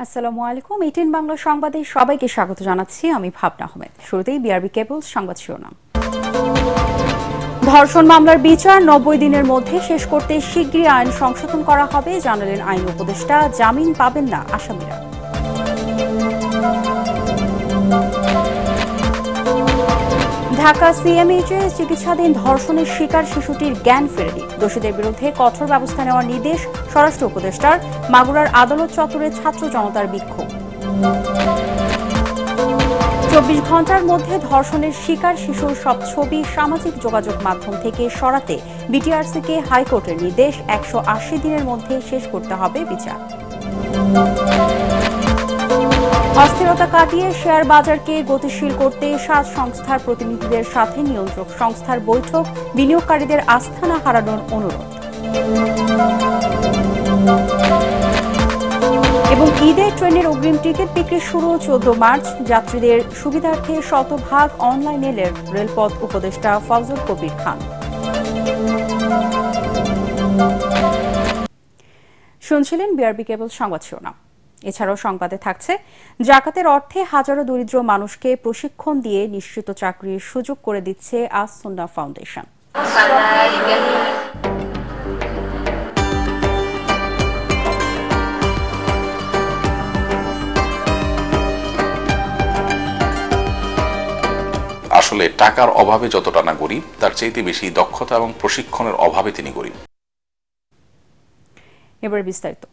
আসসালামু আলাইকুম। 18 বাংলা সংবাদে সবাইকে স্বাগত জানাচ্ছি। আমি ভাবনা আহমেদ। শুরুতেই বিআরবি কেবলস সংবাদ শিরোনাম। ধর্ষণ মামলার বিচার 90 দিনের মধ্যে শেষ করতে শিগগিরই আইন সংশোধন করা হবে জানালেন আইন উপদেষ্টা। জামিন পাবেন না আসামিরা। ঢাকা সিএমএইচে চিকিৎসাধীন ধর্ষণের শিকার শিশুটির জ্ঞান ফেরেনি। দোষীদের বিরুদ্ধে কঠোর ব্যবস্থা নেওয়ার নির্দেশ স্বরাষ্ট্র উপদেষ্টার। মাগুরার আদালত চত্বরে ছাত্র জনতার বিক্ষোভ। 24 ঘন্টার মধ্যে ধর্ষণের শিকার শিশুর সব ছবি সামাজিক যোগাযোগ মাধ্যম থেকে সরাতে বিটিআরসিকে হাইকোর্টের নির্দেশ। 180 দিনের মধ্যে শেষ করতে হবে বিচার। অস্থিরতা কাটিয়ে শেয়ার বাজারকে গতিশীল করতে 7 সংস্থার প্রতিনিধিদের সাথে নিয়ন্ত্রক সংস্থার বৈঠক। বিনিয়োগকারীদের আস্থা না হারানোর অনুরোধ। এবং ঈদে ট্রেনের অগ্রিম টিকিট বিক্রি শুরু 14 মার্চ। যাত্রীদের সুবিধার্থে শতভাগ অনলাইনে রেলপথ উপদেষ্টা ফজল কবির খান। শুনছিলেন বিআরবি কেবল সংবাদ শিরোনাম। এছাড়াও সংবাদে থাকছে, জাকাতের অর্থে হাজারো দরিদ্র মানুষকে প্রশিক্ষণ দিয়ে নিশ্চিত চাকরির সুযোগ করে দিচ্ছে আস সুন্নাহ ফাউন্ডেশন। আসলে টাকার অভাবে যতটা না গরিব, তার চাইতে বেশি দক্ষতা এবং প্রশিক্ষণের অভাবে তিনি গরিব। এবার বিস্তারিত।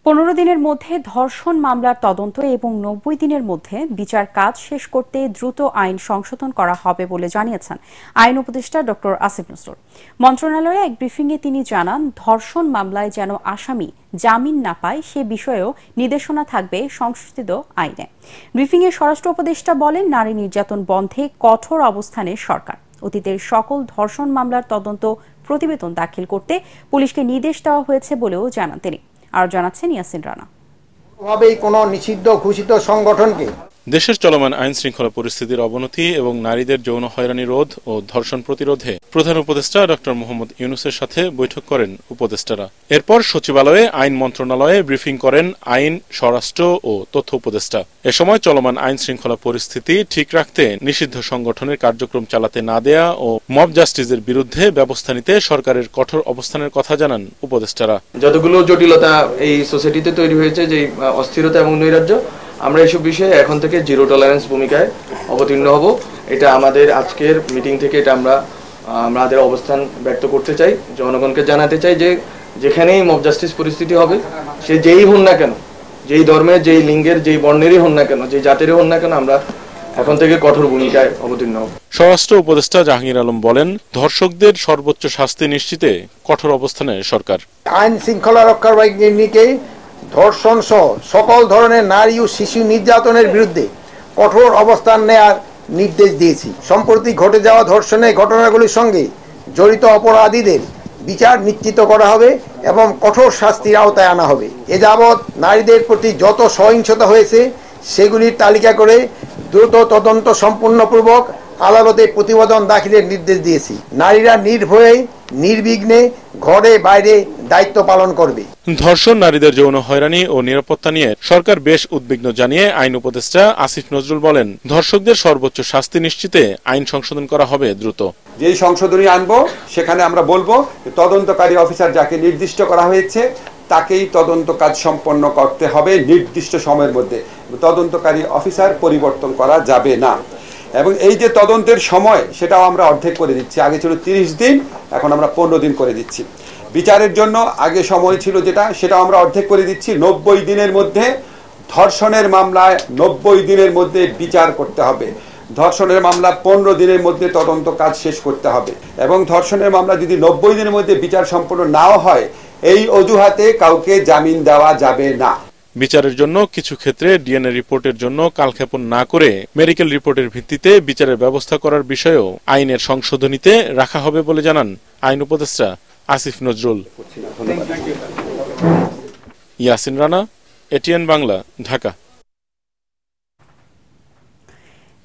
15 দিনের মধ্যে ধর্ষণ মামলার তদন্ত এবং 90 দিনের মধ্যে বিচার কাজ শেষ করতে দ্রুত আইন সংশোধন করা হবে বলে জানিয়েছেন আইন উপদেষ্টা ডক্টর আসিফ নজরুল। মন্ত্রণালয়ে এক ব্রিফিংয়ে তিনি জানান, ধর্ষণ মামলায় যেন আসামি জামিন না পায় সে বিষয়েও নির্দেশনা থাকবে সংশোধিত আইনে। ব্রিফিংয়ে স্বরাষ্ট্র উপদেষ্টা বলেন, নারী নির্যাতন বন্ধে কঠোর অবস্থানে সরকার। অতীতের সকল ধর্ষণ মামলার তদন্ত প্রতিবেদন দাখিল করতে পুলিশকে নির্দেশ দেওয়া হয়েছে বলেও জানান তিনি। আর জানাচ্ছেন ইয়াসিন রানা। কোনো নিষিদ্ধ ঘোষিত সংগঠনকে দেশের চলমান আইন শৃঙ্খলা পরিস্থিতির অবনতি এবং নারীদের যৌন হয়রানি রোধ ও ধর্ষণ প্রতিরোধে প্রধান উপদেষ্টা ডক্টর মোহাম্মদ ইউনূসের সাথে বৈঠক করেন উপদেষ্টারা। এরপর সচিবালয়ে আইন মন্ত্রণালয়ে ব্রিফিং করেন আইন, স্বরাষ্ট্র ও তথ্য উপদেষ্টা। এ সময় চলমান আইন শৃঙ্খলা পরিস্থিতি ঠিক রাখতে নিষিদ্ধ সংগঠনের কার্যক্রম চালাতে না দেয়া ও মব জাস্টিসের বিরুদ্ধে ব্যবস্থা নিতে সরকারের কঠোর অবস্থানের কথা জানান উপদেষ্টারা। যতগুলো জটিলতা এই সোসাইটিতে তৈরি হয়েছে, যে অস্থিরতা এবং নৈরাজ্য, আমরা এইসব বিষয়ে এখন থেকে জিরো টলারেন্স ভূমিকায় অবতীর্ণ হব। এটা আমাদের আজকের মিটিং থেকে এটা আমাদের অবস্থান ব্যক্ত করতে চাই, জনগণকে জানাতে চাই যে যেখানেই মব জাস্টিস পরিস্থিতি হবে, সে যেই হন না কেন, যেই ধর্মের, যেই লিঙ্গের, যেই বর্ণেরই হন না কেন, যেই জাতিরই হন না কেন, আমরা এখন থেকে কঠোর ভূমিকায় অবতীর্ণ হব। স্বরাষ্ট্র উপদেষ্টা জাহাঙ্গীর আলম বলেন, ধর্ষকদের সর্বোচ্চ শাস্তি নিশ্চিতে কঠোর অবস্থানে সরকার। আইন শৃঙ্খলা রক্ষার বাহিনীকে ধর্ষণ সহ সকল ধরনের নারী ও শিশু নির্যাতনের বিরুদ্ধে কঠোর অবস্থান নেয়ার নির্দেশ দিয়েছি। সম্প্রতি ঘটে যাওয়া ধর্ষণের ঘটনাগুলির সঙ্গে জড়িত অপরাধীদের বিচার নিশ্চিত করা হবে এবং কঠোর শাস্তির আওতায় আনা হবে। এ যাবৎ নারীদের প্রতি যত সহিংসতা হয়েছে সেগুলির তালিকা করে দ্রুত তদন্ত সম্পূর্ণপূর্বক আদালতে প্রতিবেদন দাখিলের নির্দেশ দিয়েছি। নারীরা নির্ভয়ে নির্বিঘ্নে ঘরে বাইরে দায়িত্ব পালন করবে। ধর্ষণ, নারীদের যৌন হয়রানি ও নিরাপত্তা নিয়ে সরকার বেশ উদ্বিগ্ন জানিয়ে আইন উপদেষ্টা আসিফ নজরুল বলেন, ধর্ষকদের সর্বোচ্চ শাস্তি নিশ্চিতে আইন সংশোধন করা হবে দ্রুত। যেই সংশোধনী আনবো সেখানে আমরা বলবো তদন্তকারী অফিসার যাকে নির্দিষ্ট করা হয়েছে তাকেই তদন্ত কাজ সম্পন্ন করতে হবে নির্দিষ্ট সময়ের মধ্যে। তদন্তকারী অফিসার পরিবর্তন করা যাবে না। এবং এই যে তদন্তের সময়, সেটাও আমরা অর্ধেক করে দিচ্ছি। আগে ছিল 30 দিন, এখন আমরা 15 দিন করে দিচ্ছি। বিচারের জন্য আগে সময় ছিল যেটা, সেটাও আমরা অর্ধেক করে দিচ্ছি। 90 দিনের মধ্যে ধর্ষণের মামলায় 90 দিনের মধ্যে বিচার করতে হবে। ধর্ষণের মামলা 15 দিনের মধ্যে তদন্ত কাজ শেষ করতে হবে। এবং ধর্ষণের মামলা যদি 90 দিনের মধ্যে বিচার সম্পন্ন নাও হয়, এই অজুহাতে কাউকে জামিন দেওয়া যাবে না। বিচারের জন্য কিছু ক্ষেত্রে ডিএনএ রিপোর্টের জন্য কালক্ষেপণ না করে মেডিকেল রিপোর্টের ভিত্তিতে বিচারের ব্যবস্থা করার বিষয়েও আইনের সংশোধনীতে রাখা হবে বলে জানান আইন উপদেষ্টা আসিফ নজরুল। ইয়াসিন রানা, এটিএন বাংলা, ঢাকা।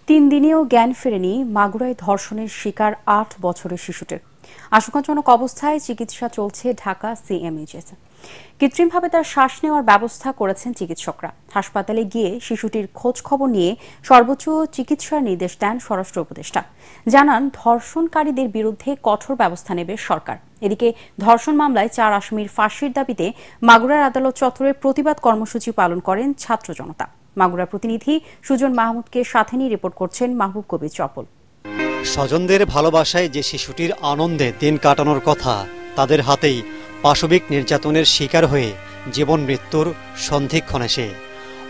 3 দিনেও জ্ঞান ফেরেনি মাগুরায় ধর্ষণের শিকার 8 বছরের শিশুটির। আশঙ্কাজনক অবস্থায় চিকিৎসা চলছে ঢাকা সিএমএইচএস। কৃত্রিমভাবে তার শ্বাস নেওয়ার ব্যবস্থা করেছেন চিকিৎসকরা। হাসপাতালে গিয়ে শিশুটির খোঁজ খবর নিয়ে সর্বোচ্চ চিকিৎসার নির্দেশ দেন স্বরাষ্ট্র উপদেষ্টা। জানান, ধর্ষণকারীদের বিরুদ্ধে কঠোর ব্যবস্থা নেবে সরকার। এদিকে ধর্ষণ মামলায় 4 আসামির ফাঁসির দাবিতে মাগুরার আদালত চত্বরে প্রতিবাদ কর্মসূচি পালন করেন ছাত্র জনতা। মাগুরার প্রতিনিধি সুজন মাহমুদকে সাথে নিয়ে রিপোর্ট করছেন মাহবুব কবির চপল। স্বজনদের ভালোবাসায় যে শিশুটির আনন্দে দিন কাটানোর কথা, তাদের হাতেই পাশবিক নির্যাতনের শিকার হয়ে জীবন মৃত্যুর সন্ধিক্ষণে সে।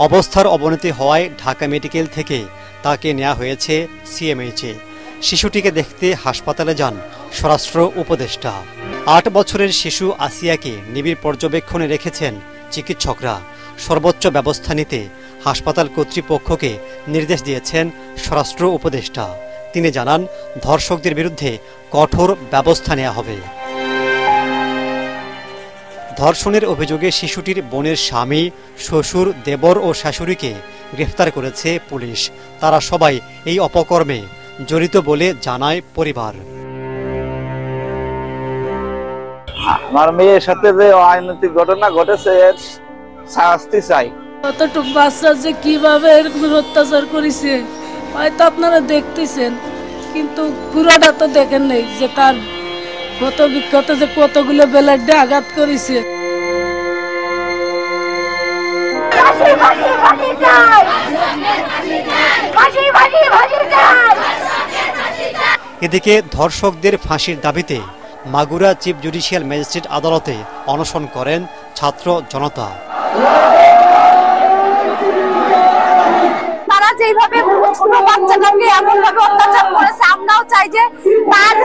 অবস্থার অবনতি হওয়ায় ঢাকা মেডিকেল থেকে তাকে নেওয়া হয়েছে সিএমএইচে। শিশুটিকে দেখতে হাসপাতালে যান স্বরাষ্ট্র উপদেষ্টা। 8 বছরের শিশু আসিয়াকে নিবিড় পর্যবেক্ষণে রেখেছেন চিকিৎসকরা। সর্বোচ্চ ব্যবস্থা নিতে হাসপাতাল কর্তৃপক্ষকে নির্দেশ দিয়েছেন স্বরাষ্ট্র উপদেষ্টা। তিনি জানান, ধর্ষকদের বিরুদ্ধে কঠোর ব্যবস্থা নেওয়া হবে। ধর্ষণের অভিযোগে শিশুটির বোনের স্বামী, শ্বশুর, দেবর ও শাশুড়িকে গ্রেফতার করেছে পুলিশ। তারা সবাই এই অপকর্মে জড়িত বলে জানায় পরিবার। আমার মেয়ের সাথে যে অনৈতিক ঘটনা ঘটেছে এর শাস্তি চাই। কতটুকু বাচ্চা যে কিভাবে এরকম অত্যাচার করেছে হয়তো আপনারা দেখতেছেন, কিন্তু পুরোটা তো দেখেন নেই যে তার কত বিক্ষত যে কতগুলো বেলাডে আঘাত করেছে। এদিকে ধর্ষকদের ফাঁসির দাবিতে মাগুরা চিফ জুডিশিয়াল ম্যাজিস্ট্রেট আদালতে অনশন করেন ছাত্র জনতা। তারা যেভাবে ছোট বাচ্চাটাকে এমন ভাবে অত্যাচার করেছে, আমরাও চাই যে তারও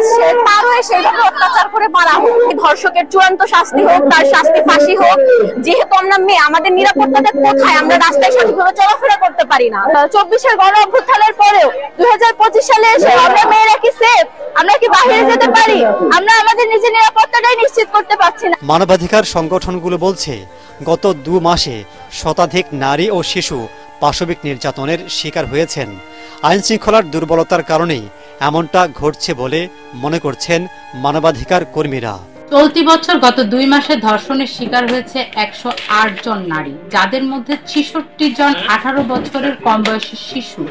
সেইভাবে অত্যাচার করে মারা হোক। ধর্ষকের চূড়ান্ত শাস্তি হোক, তার শাস্তি ফাঁসি হোক। যেহেতু আমরা মেয়ে, আমাদের নিরাপত্তাটা কোথায়? আমরা রাস্তায় সঠিকভাবে চলাফেরা করতে পারি না। 24-এর গণ অভ্যুত্থানের পরেও 2025 সালে এসে আমরা মেয়েরা কি সেফ? আমরা কি বাইরে যেতে পারি? আমরা আমাদের নিজের নিরাপত্তাটাই নিশ্চিত করতে পারছি না। মানবাধিকার সংগঠনগুলো বলছে, গত 2 মাসে শতাধিক নারী ও শিশু পাশবিক নির্যাতনের শিকার হয়েছেন। আইন শৃঙ্খলার দুর্বলতার কারণেই এমনটা ঘটছে বলে মনে করছেন মানবাধিকার কর্মীরা। চলতি বছর গত 2 মাসে ধর্ষণের শিকার হয়েছে 108 জন নারী, যাদের মধ্যে 66 জন 18 বছরের কম বয়সী শিশু।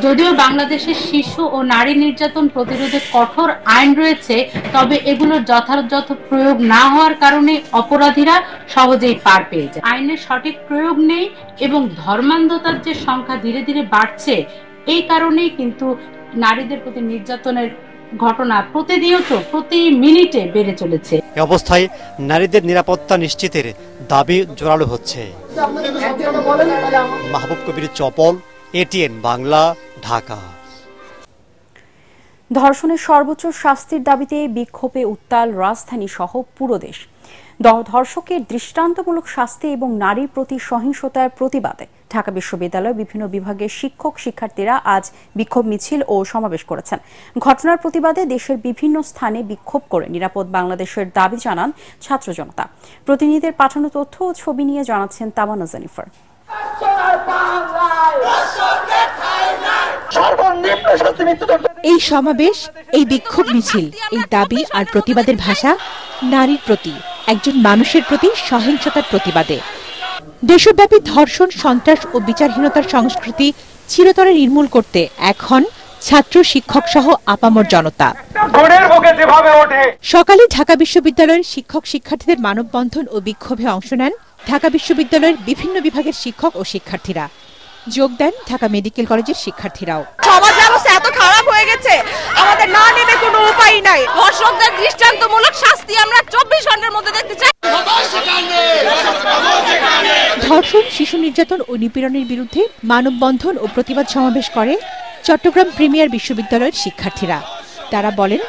যদিও বাংলাদেশে শিশু ও নারী নির্যাতন প্রতিরোধে কঠোর আইন রয়েছে, তবে এগুলোর যথাযথ প্রয়োগ না হওয়ার কারণে অপরাধীরা সহজেই পার পেয়ে যায়। আইনের সঠিক প্রয়োগ নেই এবং ধর্মান্ধতার যে সংখ্যা ধীরে ধীরে বাড়ছে, এই কারণেই কিন্তু নারীদের প্রতি নির্যাতনের ঘটনা প্রতি মিনিটে বেড়ে চলেছে। এই অবস্থায় নারীদের নিরাপত্তা নিশ্চিতের দাবি জোরালো হচ্ছে। মাহবুব কবির চপল, এটিএন বাংলা, ঢাকা। ধর্ষণের সর্বোচ্চ শাস্তির দাবিতে বিক্ষোভে উত্তাল রাজধানী সহ পুরো দেশ। ধর্ষকের দৃষ্টান্তমূলক শাস্তি এবং নারীর প্রতি সহিংসতার প্রতিবাদে ঢাকা বিশ্ববিদ্যালয়ের বিভিন্ন বিভাগের শিক্ষক শিক্ষার্থীরা আজ বিক্ষোভ মিছিল ও সমাবেশ করেছেন। ঘটনার প্রতিবাদে দেশের বিভিন্ন স্থানে বিক্ষোভ করে নিরাপদ বাংলাদেশের দাবি জানান ছাত্র জনতা। প্রতিনিধিদের পাঠানো তথ্য ও ছবি নিয়ে জানাচ্ছেন তামান্না জেনিফার। এই সমাবেশ, এই বিক্ষোভ মিছিল, এই দাবি আর প্রতিবাদের ভাষা নারীর প্রতি, একজন মানুষের প্রতি সহিংসতার প্রতিবাদে। দেশব্যাপী ধর্ষণ, সন্ত্রাস ও বিচারহীনতার সংস্কৃতি চিরতরে নির্মূল করতে এখন ছাত্র, শিক্ষক সহ আপামর জনতা। সকালে ঢাকা বিশ্ববিদ্যালয়ের শিক্ষক শিক্ষার্থীদের মানববন্ধন ও বিক্ষোভে অংশ নেন ঢাকা বিশ্ববিদ্যালয়ের বিভিন্ন বিভাগের শিক্ষক ও শিক্ষার্থীরা। যোগ দেন ঢাকা মেডিকেল কলেজের শিক্ষার্থীরাও। সমাজ ব্যবস্থা এত খারাপ হয়ে গেছে, আমাদের না নেবে কোনো উপায় নাই। ধর্ষকদের দৃষ্টান্তমূলক শাস্তি আমরা 24 ঘন্টার মধ্যে দেখতে চাই। ধর্ষণ, শিশু নির্যাতন ও নিপীড়নের বিরুদ্ধে মানববন্ধন ও প্রতিবাদ সমাবেশ করে চট্টগ্রাম প্রিমিয়ার বিশ্ববিদ্যালয়ের শিক্ষার্থীরা। তারা বলেন,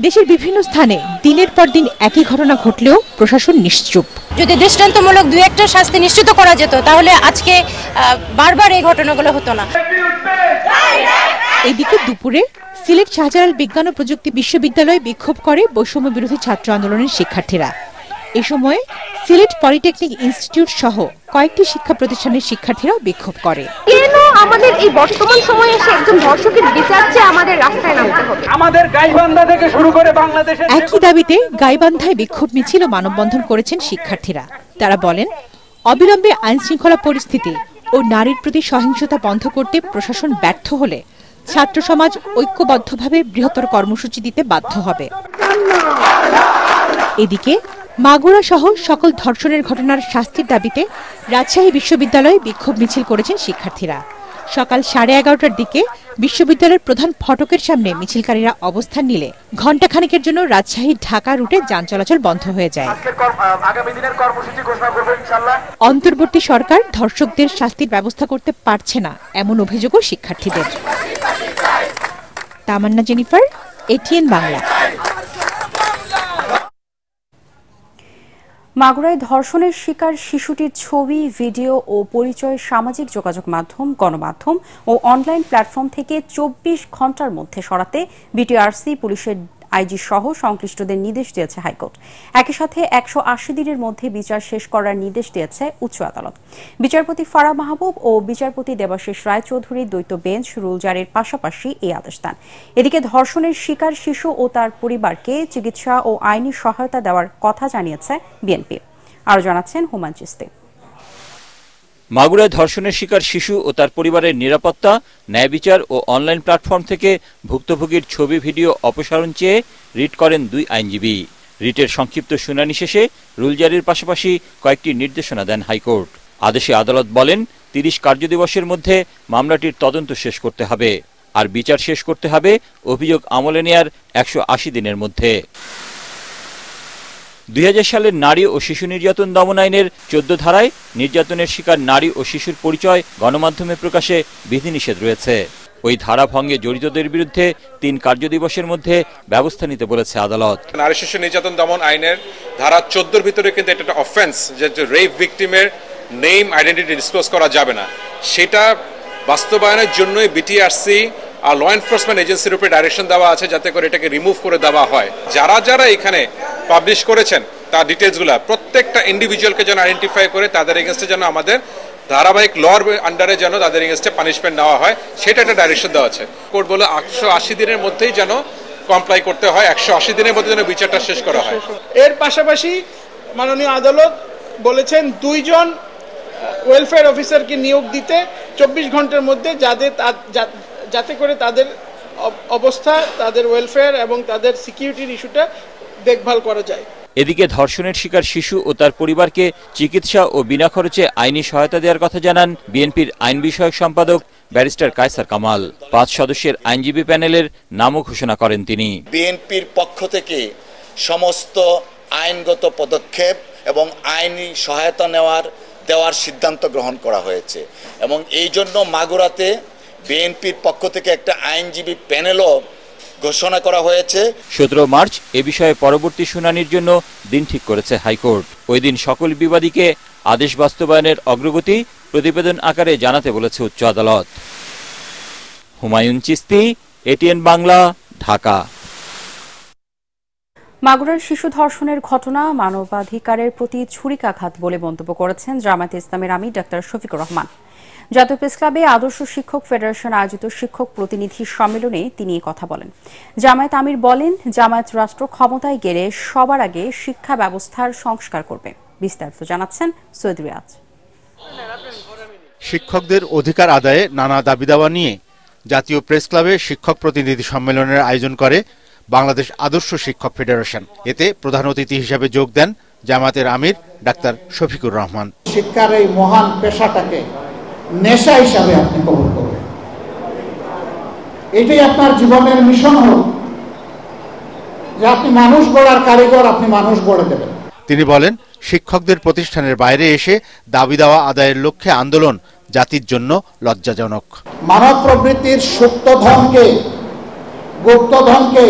দেশের বিভিন্ন স্থানে দিনের পর দিন একই ঘটনা ঘটলেও প্রশাসন নিশ্চুপ। যদি দৃষ্টান্তমূলক 2-1টা শাস্তি নিশ্চিত করা যেত, তাহলে আজকে বারবার এই ঘটনাগুলো হতো না। এদিকে দুপুরে সিলেট শাহজালাল বিজ্ঞান ও প্রযুক্তি বিশ্ববিদ্যালয়ে বিক্ষোভ করে বৈষম্য বিরোধী ছাত্র আন্দোলনের শিক্ষার্থীরা। এ সময় সিলেট পলিটেকনিক ইনস্টিটিউট সহ কয়েকটি শিক্ষা প্রতিষ্ঠানের শিক্ষার্থীরাও বিক্ষোভ করে। কেন আমাদের এই বর্তমান সময়ে এসে একজন ধর্ষকের বিচার চেয়ে আমাদের রাস্তায় নামতে হবে? আমাদের গাইবান্ধা থেকে শুরু করে বাংলাদেশের একই দাবিতে গাইবান্ধায় বিক্ষোভ মিছিল ও মানববন্ধন করেছেন শিক্ষার্থীরা। তারা বলেন, অবিলম্বে আইনশৃঙ্খলা পরিস্থিতি ও নারীর প্রতি সহিংসতা বন্ধ করতে প্রশাসন ব্যর্থ হলে ছাত্র সমাজ ঐক্যবদ্ধভাবে বৃহত্তর কর্মসূচি দিতে বাধ্য হবে। এদিকে মাগুরা সহ সকল ধর্ষণের ঘটনার শাস্তির দাবিতে রাজশাহী বিশ্ববিদ্যালয়ে বিক্ষোভ মিছিল করেছেন শিক্ষার্থীরা। সকাল 11:30টার দিকে বিশ্ববিদ্যালয়ের প্রধান ফটকের সামনে মিছিলকারীরা অবস্থান নিলে ঘণ্টাখানেকের জন্য রাজশাহী ঢাকা রুটে যান চলাচল বন্ধ হয়ে যায়। অন্তর্বর্তী সরকার ধর্ষকদের শাস্তির ব্যবস্থা করতে পারছে না, এমন অভিযোগও শিক্ষার্থীদের। তামান্না জেনিফার, এটিএন বাংলা। মাগুরায় ধর্ষণের শিকার শিশুটির ছবি, ভিডিও ও পরিচয় সামাজিক যোগাযোগ মাধ্যম, গণমাধ্যম ও অনলাইন প্ল্যাটফর্ম থেকে 24 ঘণ্টার মধ্যে সরাতে বিটিআরসি, পুলিশের আইজি সহ সংশ্লিষ্টদের নির্দেশ দিয়েছে হাইকোর্ট। একই সাথে 180 দিনের মধ্যে বিচার শেষ করার নির্দেশ দিয়েছে উচ্চ আদালত। বিচারপতি ফারাহ মাহবুব ও বিচারপতি দেবাশিস রায়চৌধুরীর দ্বৈত বেঞ্চ রুল জারির পাশাপাশি এই আদেশ দেন। এদিকে ধর্ষণের শিকার শিশু ও তার পরিবারকে চিকিৎসা ও আইনি সহায়তা দেওয়ার কথা জানিয়েছে বিএনপি। আরও জানাচ্ছেন হুমায়ুন চিস্তি। মাগুরায় ধর্ষণের শিকার শিশু ও তার পরিবারের নিরাপত্তা, ন্যায় বিচার ও অনলাইন প্ল্যাটফর্ম থেকে ভুক্তভোগীর ছবি, ভিডিও অপসারণ চেয়ে রিট করেন 2 আইনজীবী। রিটের সংক্ষিপ্ত শুনানি শেষে রুল জারির পাশাপাশি কয়েকটি নির্দেশনা দেন হাইকোর্ট। আদেশে আদালত বলেন, 30 কার্যদিবসের মধ্যে মামলাটির তদন্ত শেষ করতে হবে, আর বিচার শেষ করতে হবে অভিযোগ আমলে নেয়ার 180 দিনের মধ্যে। 2000 সালের নারী ও শিশু নির্যাতন দমন আইনের 14 ধারায় নির্যাতনের শিকার নারী ও শিশুর পরিচয় গণমাধ্যমে প্রকাশে বিধিনিষেধ রয়েছে। ওই ধারা ভঙ্গে জড়িতদের বিরুদ্ধে 3 কার্যদিবসের মধ্যে ব্যবস্থা নিতে বলেছে আদালত। নারী শিশু নির্যাতন দমন আইনের ধারা 14 ভিতরে কিন্তু এটা একটা অফেন্স, যে রেপ ভিকটিমের নেম, আইডেন্টিটি ডিসক্লোজ করা যাবে না। সেটা বাস্তবায়নের জন্যই বিটিআরসি আর ল এনফোর্সমেন্ট এজেন্সির উপরে ডাইরেকশন দেওয়া আছে, যাতে করে এটাকে রিমুভ করে দেওয়া হয়। যারা যারা এখানে পাবলিশ করেছেন তার ডিটেলসগুলো প্রত্যেকটা ইন্ডিভিজুয়ালকে যেন আইডেন্টিফাই করে তাদের এগেনস্টে যেন আমাদের ধারাবাহিক লর আন্ডারে যেন তাদের এগেনস্টে পানিশমেন্ট নেওয়া হয়, সেটা একটা ডাইরেকশন দেওয়া আছে। কোর্ট বলে 180 দিনের মধ্যেই যেন কমপ্লাই করতে হয়, 180 দিনের মধ্যে যেন বিচারটা শেষ করা হয়। এর পাশাপাশি মাননীয় আদালত বলেছেন 2 জন ওয়েলফেয়ার অফিসারকে নিয়োগ দিতে 24 ঘন্টার মধ্যে, যাতে করে তাদের অবস্থা, তাদের ওয়েলফেয়ার এবং তাদের সিকিউরিটির ইস্যুটা দেখভাল করা যায়। এদিকে ধর্ষণের শিকার শিশু ও তার পরিবারকে চিকিৎসা ও বিনা খরচে আইনি সহায়তা দেওয়ার কথা জানান বিএনপির আইন বিষয়ক সম্পাদক ব্যারিস্টার কায়সার কামাল। 5 সদস্যের আইনজীবী প্যানেলের নামও ঘোষণা করেন তিনি। বিএনপির পক্ষ থেকে সমস্ত আইনগত পদক্ষেপ এবং আইনি সহায়তা দেওয়ার সিদ্ধান্ত গ্রহণ করা হয়েছে, এবং এই জন্য মাগুরাতে বিএনপির পক্ষ থেকে একটা আইনজীবী প্যানেলও ঘোষণা করা হয়েছে। 17 মার্চ এ বিষয়ে পরবর্তী শুনানির জন্য দিন ঠিক করেছে হাইকোর্ট। ওই দিন সকল বিবাদীকে আদেশ বাস্তবায়নের অগ্রগতি প্রতিবেদন আকারে জানাতে বলেছে উচ্চ আদালত। হুমায়ুন চিস্তি, এটিএন বাংলা, ঢাকা। মাগুরার শিশু ধর্ষণের ঘটনা মানবাধিকারের প্রতি ছুরিকাঘাত বলে মন্তব্য করেছেন জামায়াতে ইসলামের আমির ডাক্তার শফিকুর রহমান। জাতীয় প্রেস ক্লাবে আদর্শ শিক্ষক ফেডারেশন আয়োজিত শিক্ষক প্রতিনিধি সম্মেলনে তিনি কথা বলেন। জামায়াত আমির বলেন, জামায়াত রাষ্ট্র ক্ষমতায় গেলে সবার আগে শিক্ষা ব্যবস্থার সংস্কার করবে। বিস্তারিত জানাচ্ছেন সৈয়দ রিয়াজ। শিক্ষকদের অধিকার আদায়ে নানা দাবি দাওয়া নিয়ে জাতীয় প্রেস ক্লাবে শিক্ষক প্রতিনিধি সম্মেলনের আয়োজন করে বাংলাদেশ আদর্শ শিক্ষক ফেডারেশন। এতে প্রধান অতিথি হিসেবে যোগ দেন জামায়াতের আমির ডাক্তার শফিকুর রহমান। শিক্ষার এই মহান পেশাটাকে নেশা হিসাবে আপনি কবুল করবেন, এটাই আপনার জীবনের মিশন হোক, যে আপনি মানুষ গড়ার কারিগর, আপনি মানুষ গড়ে দেবেন। তিনি বলেন, শিক্ষকদের প্রতিষ্ঠানের বাইরে এসে দাবি দাওয়া আদায়ের লক্ষ্যে আন্দোলন জাতির জন্য লজ্জাজনক। মানব প্রবৃত্তির সুপ্তধনকে, গুপ্তধনকে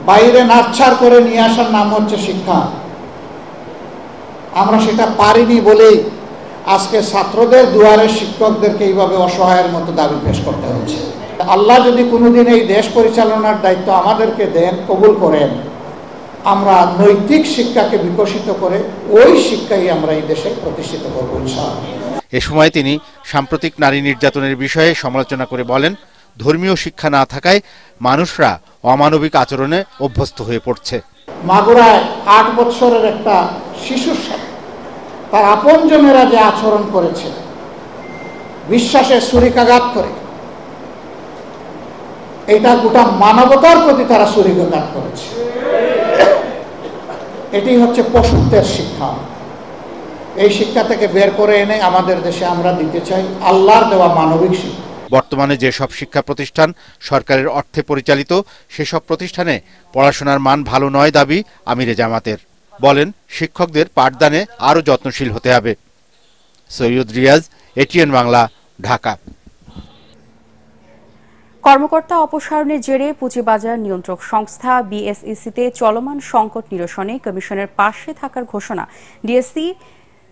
বাইরে নাচ্ছার করে নিয়ে আসার নাম হচ্ছে শিক্ষা। আমরা সেটা পারিনি বলেই আজকে ছাত্রদের দুয়ারে শিক্ষকদেরকে এইভাবে অসহায়ের মতো দাবি পেশ করতে হচ্ছে। আল্লাহ যদি কোনোদিন এই দেশ পরিচালনার দায়িত্ব আমাদেরকে দেন, কবুল করেন, আমরা নৈতিক শিক্ষাকে বিকশিত করে ওই শিক্ষাই আমরা এই দেশে প্রতিষ্ঠিত করব ইনশাআল্লাহ। এ সময় তিনি সাম্প্রতিক নারী নির্যাতনের বিষয়ে সমালোচনা করে বলেন, ধর্মীয় শিক্ষা না থাকায় মানুষরা অমানবিক আচরণে অভ্যস্ত হয়ে পড়ছে। মাগুরায় 8 বছরের একটা শিশুর সাথে তার আপনজনেরা যে আচরণ করেছে, বিশ্বাসের ছুরিকাঘাত করে, এটা গোটা মানবতার প্রতি তারা ছুরিকাঘাত করেছে। এটি হচ্ছে পশুত্বের শিক্ষা। এই শিক্ষা থেকে বের করে এনে আমাদের দেশে আমরা দিতে চাই আল্লাহর দেওয়া মানবিক শিক্ষা। বর্তমানে যেসব শিক্ষা প্রতিষ্ঠান সরকারের অর্থে পরিচালিত, সেসব প্রতিষ্ঠানে পড়াশোনার মান ভালো নয় দাবি আমিরে জামাতের। বলেন, শিক্ষকদের পাঠদানে আরও যত্নশীল হতে হবে। সৈয়দ রিয়াজ, এটিএন বাংলা, ঢাকা। কর্মকর্তা অপসারণের জেরে পুঁজিবাজার নিয়ন্ত্রক সংস্থা বিএসইসিতে চলমান সংকট নিরসনে কমিশনের পাশে থাকার ঘোষণা ডিএসসি,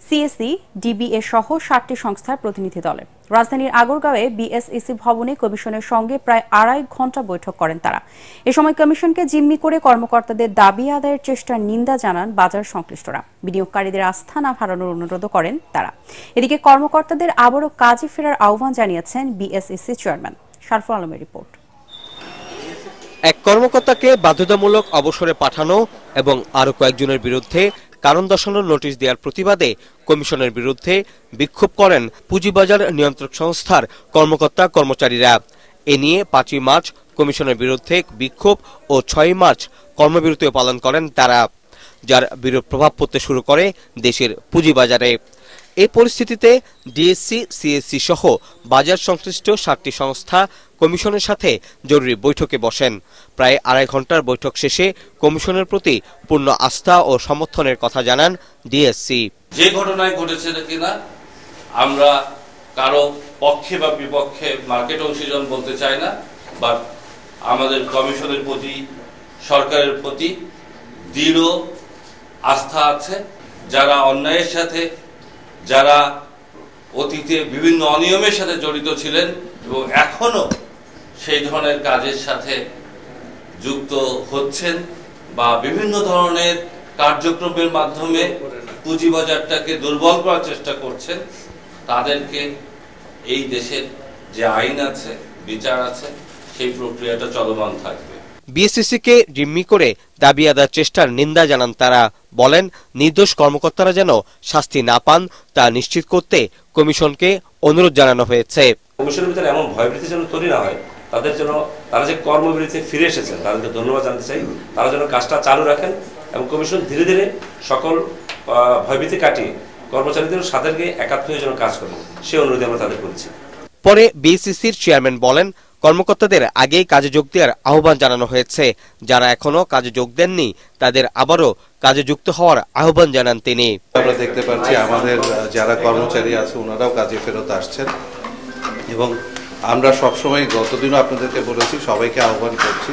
সিএসসি, ডিবিএ সহ 7টি সংস্থার প্রতিনিধি দলের। রাজধানীর আগরগাঁওয়ে বিএসইসি ভবনে কমিশনের সঙ্গে প্রায় 2.5 ঘণ্টা বৈঠক করেন তারা। এ সময় কমিশনকে জিম্মি করে কর্মকর্তাদের দাবি আদায়ের চেষ্টার নিন্দা জানান বাজার সংশ্লিষ্টরা। বিনিয়োগকারীদের আস্থা না হারানোর অনুরোধ করেন তারা। এদিকে কর্মকর্তাদের আবারও কাজে ফেরার আহ্বান জানিয়েছেন বিএসইসি চেয়ারম্যান। শারফুল আলমের রিপোর্ট। এক কর্মকর্তাকে বাধ্যতামূলক অবসরে পাঠানো এবং আরো কয়েকজনের বিরুদ্ধে কারণ দর্শানোর নোটিশ দেওয়ার প্রতিবাদে কমিশনের বিরুদ্ধে বিক্ষোভ করেন পুঁজিবাজার নিয়ন্ত্রক সংস্থার কর্মকর্তা কর্মচারীরা। এ নিয়ে 5ই মার্চ কমিশনের বিরুদ্ধে বিক্ষোভ ও 6ই মার্চ কর্মবিরতিও পালন করেন তারা, যার বিরূপ প্রভাব পড়তে শুরু করে দেশের পুঁজিবাজারে। এই পরিস্থিতিতে ডিএসসি, সিএসসি সহ বাজার সংশ্লিষ্ট 7টি সংস্থা কমিশনের সাথে জরুরি বৈঠকে বসেন। প্রায় 2.5 ঘণ্টার বৈঠক শেষে কমিশনের প্রতি পূর্ণ আস্থা ও সমর্থনের কথা জানান ডিএসসি। যে ঘটনায় ঘটেছে কিনা আমরা কারো পক্ষে বা বিপক্ষে মার্কেট অংশীজন বলতে চাই না, বাট আমাদের কমিশনের প্রতি, সরকারের প্রতি দৃঢ় আস্থা আছে। যারা অন্যায়ের সাথে, যারা অতীতে বিভিন্ন অনিয়মের সাথে জড়িত ছিলেন এবং এখনো সেই ধরনের কাজের সাথে যুক্ত হচ্ছেন বা বিভিন্ন ধরনের কার্যক্রমের মাধ্যমে পুঁজিবাজারটাকে দুর্বল করার চেষ্টা করছেন, তাদেরকে এই দেশের যে আইন আছে, বিচার আছে, সেই প্রক্রিয়াটা চলমান থাকবে। বিএসইসিকে জিম্মি করে দাবি আদায়ের চেষ্টার নিন্দা জানান তারা। বলেন, নির্দোষ কর্মকর্তারা যেন শাস্তি না পান তা নিশ্চিত করতে কমিশনকে অনুরোধ জানানো হয়েছে। কমিশনের ভিতরে এমন ভয়ভীতি যেন তৈরি না হয়, তাদের জন্য তারা যে কর্মবিরতিতে ফিরে এসেছেন তাদেরকে ধন্যবাদ জানাতে চাই। তারা যেন কাজটা চালু রাখেন এবং কমিশন ধীরে ধীরে সকল ভয়ভীতি কাটিয়ে কর্মচারীদের সাথে একাত্ম হয়ে যেন কাজ করেন, সে অনুরোধ আমরা তাদের করেছি। পরে বিএসইসির চেয়ারম্যান বলেন, কর্মকর্তাদের আগেই কাজে যোগ দেওয়ার আহ্বান জানানো হয়েছে। যারা এখনো কাজে যোগ দেননি তাদের আবারও কাজে যুক্ত হওয়ার আহ্বান জানান তিনি। আমরা দেখতে পাচ্ছি আমাদের যারা কর্মচারী আছে ওনারাও কাজে ফেরত আসছেন এবং আমরা সবসময় গতদিনও আপনাদেরকে বলেছি, সবাইকে আহ্বান করছি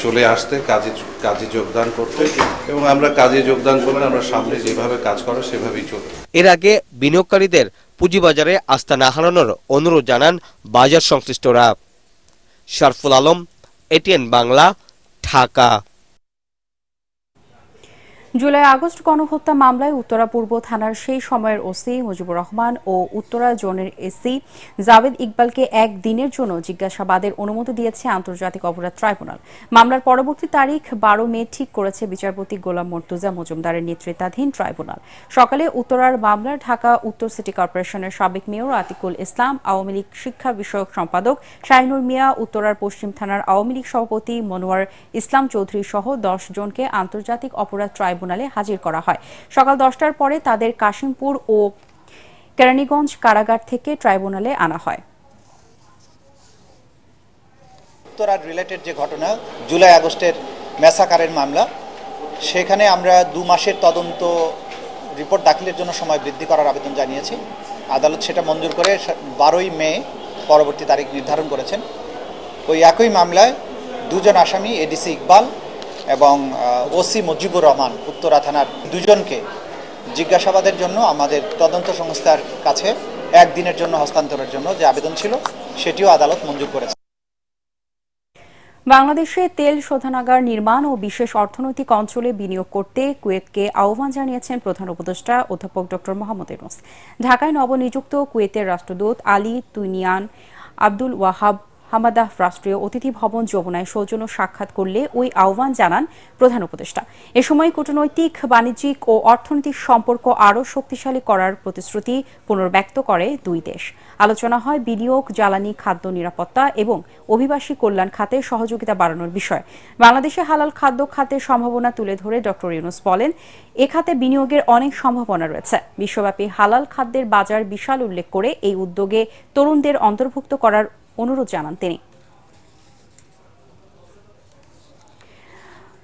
চলে আসতে, কাজে যোগদান করতে, এবং আমরা কাজে যোগদান করলে আমরা সামনে যেভাবে কাজ করো সেভাবেই চলবে। এর আগে বিনিয়োগকারীদের পুঁজিবাজারে আস্থা না হারানোর অনুরোধ জানান বাজার সংশ্লিষ্টরা। Sharful Alam, ATN Bangla, Dhaka. July August গণহত্যা মামলায় উত্তরা পূর্ব থানার সেই সময়ের ওসি মুজিবুর রহমান ও উত্তরা জোনের এসি জাভেদ ইকবালকে 1 দিনের জন্য জিজ্ঞাসাবাদের অনুমতি দিয়েছে আন্তর্জাতিক অপরাধ ট্রাইব্যুনাল। মামলার পরবর্তী তারিখ 12 মে ঠিক করেছে বিচারপতি গোলাম মর্তুজা মজুমদারের নেতৃত্বাধীন ট্রাইব্যুনাল। সকালে উত্তরার মামলার ঢাকা উত্তর সিটি কর্পোরেশনের সাবেক মেয়র আতিকুল ইসলাম, আওয়ামী লীগ শিক্ষা বিষয়ক সম্পাদক শাহিনুর মিয়া, উত্তরার পশ্চিম থানার আওয়ামী লীগ সভাপতি মনোয়ার ইসলাম চৌধুরী সহ 10 জনকে আন্তর্জাতিক অপরাধ ট্রাইব্যুনালে হাজির করা হয়। সকাল 10টার পরে তাদের কাশিমপুর ও কেরানীগঞ্জ কারাগার থেকে ট্রাইব্যুনালে আনা হয়। উত্তরার রিলেটেড যে ঘটনা, জুলাই আগস্টের ম্যাসাকারের মামলা, সেখানে আমরা 2 মাসের তদন্ত রিপোর্ট দাখিলের জন্য সময় বৃদ্ধি করার আবেদন জানিয়েছি। আদালত সেটা মঞ্জুর করে 12ই মে পরবর্তী তারিখ নির্ধারণ করেছেন। ওই একই মামলায় 2 জন আসামি, এডিসি ইকবাল এবং ওসি মুজিবুর রহমান উত্তরা থানার 2 জনকে জিজ্ঞাসাবাদের জন্য আমাদের তদন্ত সংস্থার কাছে 1 দিনের জন্য হস্তান্তরের জন্য যে আবেদন ছিল সেটিও আদালত মঞ্জুর করেছে। বাংলাদেশে তেল শোধনাগার নির্মাণ ও বিশেষ অর্থনৈতিক অঞ্চলে বিনিয়োগ করতে কুয়েতকে আহ্বান জানিয়েছেন প্রধান উপদেষ্টা অধ্যাপক ড মোহাম্মদ ইউনূস। ঢাকায় নবনিযুক্ত কুয়েতের রাষ্ট্রদূত আলী তুনিয়ান আব্দুল ওয়াহাব হামাদাহ রাষ্ট্রীয় অতিথি ভবন যমুনায় সৌজন্য সাক্ষাৎ করলে ওই আহ্বান জানান প্রধান উপদেষ্টা। এ সময় কূটনৈতিক, বাণিজ্যিক ও অর্থনৈতিক সম্পর্ক আরও শক্তিশালী করার প্রতিশ্রুতি পুনর্ব্যক্ত করে দুই দেশ। আলোচনা হয় বিনিয়োগ, জ্বালানি, খাদ্য নিরাপত্তা এবং অভিবাসী কল্যাণ খাতে সহযোগিতা বাড়ানোর বিষয়। বাংলাদেশে হালাল খাদ্য খাতের সম্ভাবনা তুলে ধরে ড ইউনূস বলেন, এ খাতে বিনিয়োগের অনেক সম্ভাবনা রয়েছে। বিশ্বব্যাপী হালাল খাদ্যের বাজার বিশাল উল্লেখ করে এই উদ্যোগে তরুণদের অন্তর্ভুক্ত করার অনুরোধ জানান তিনি।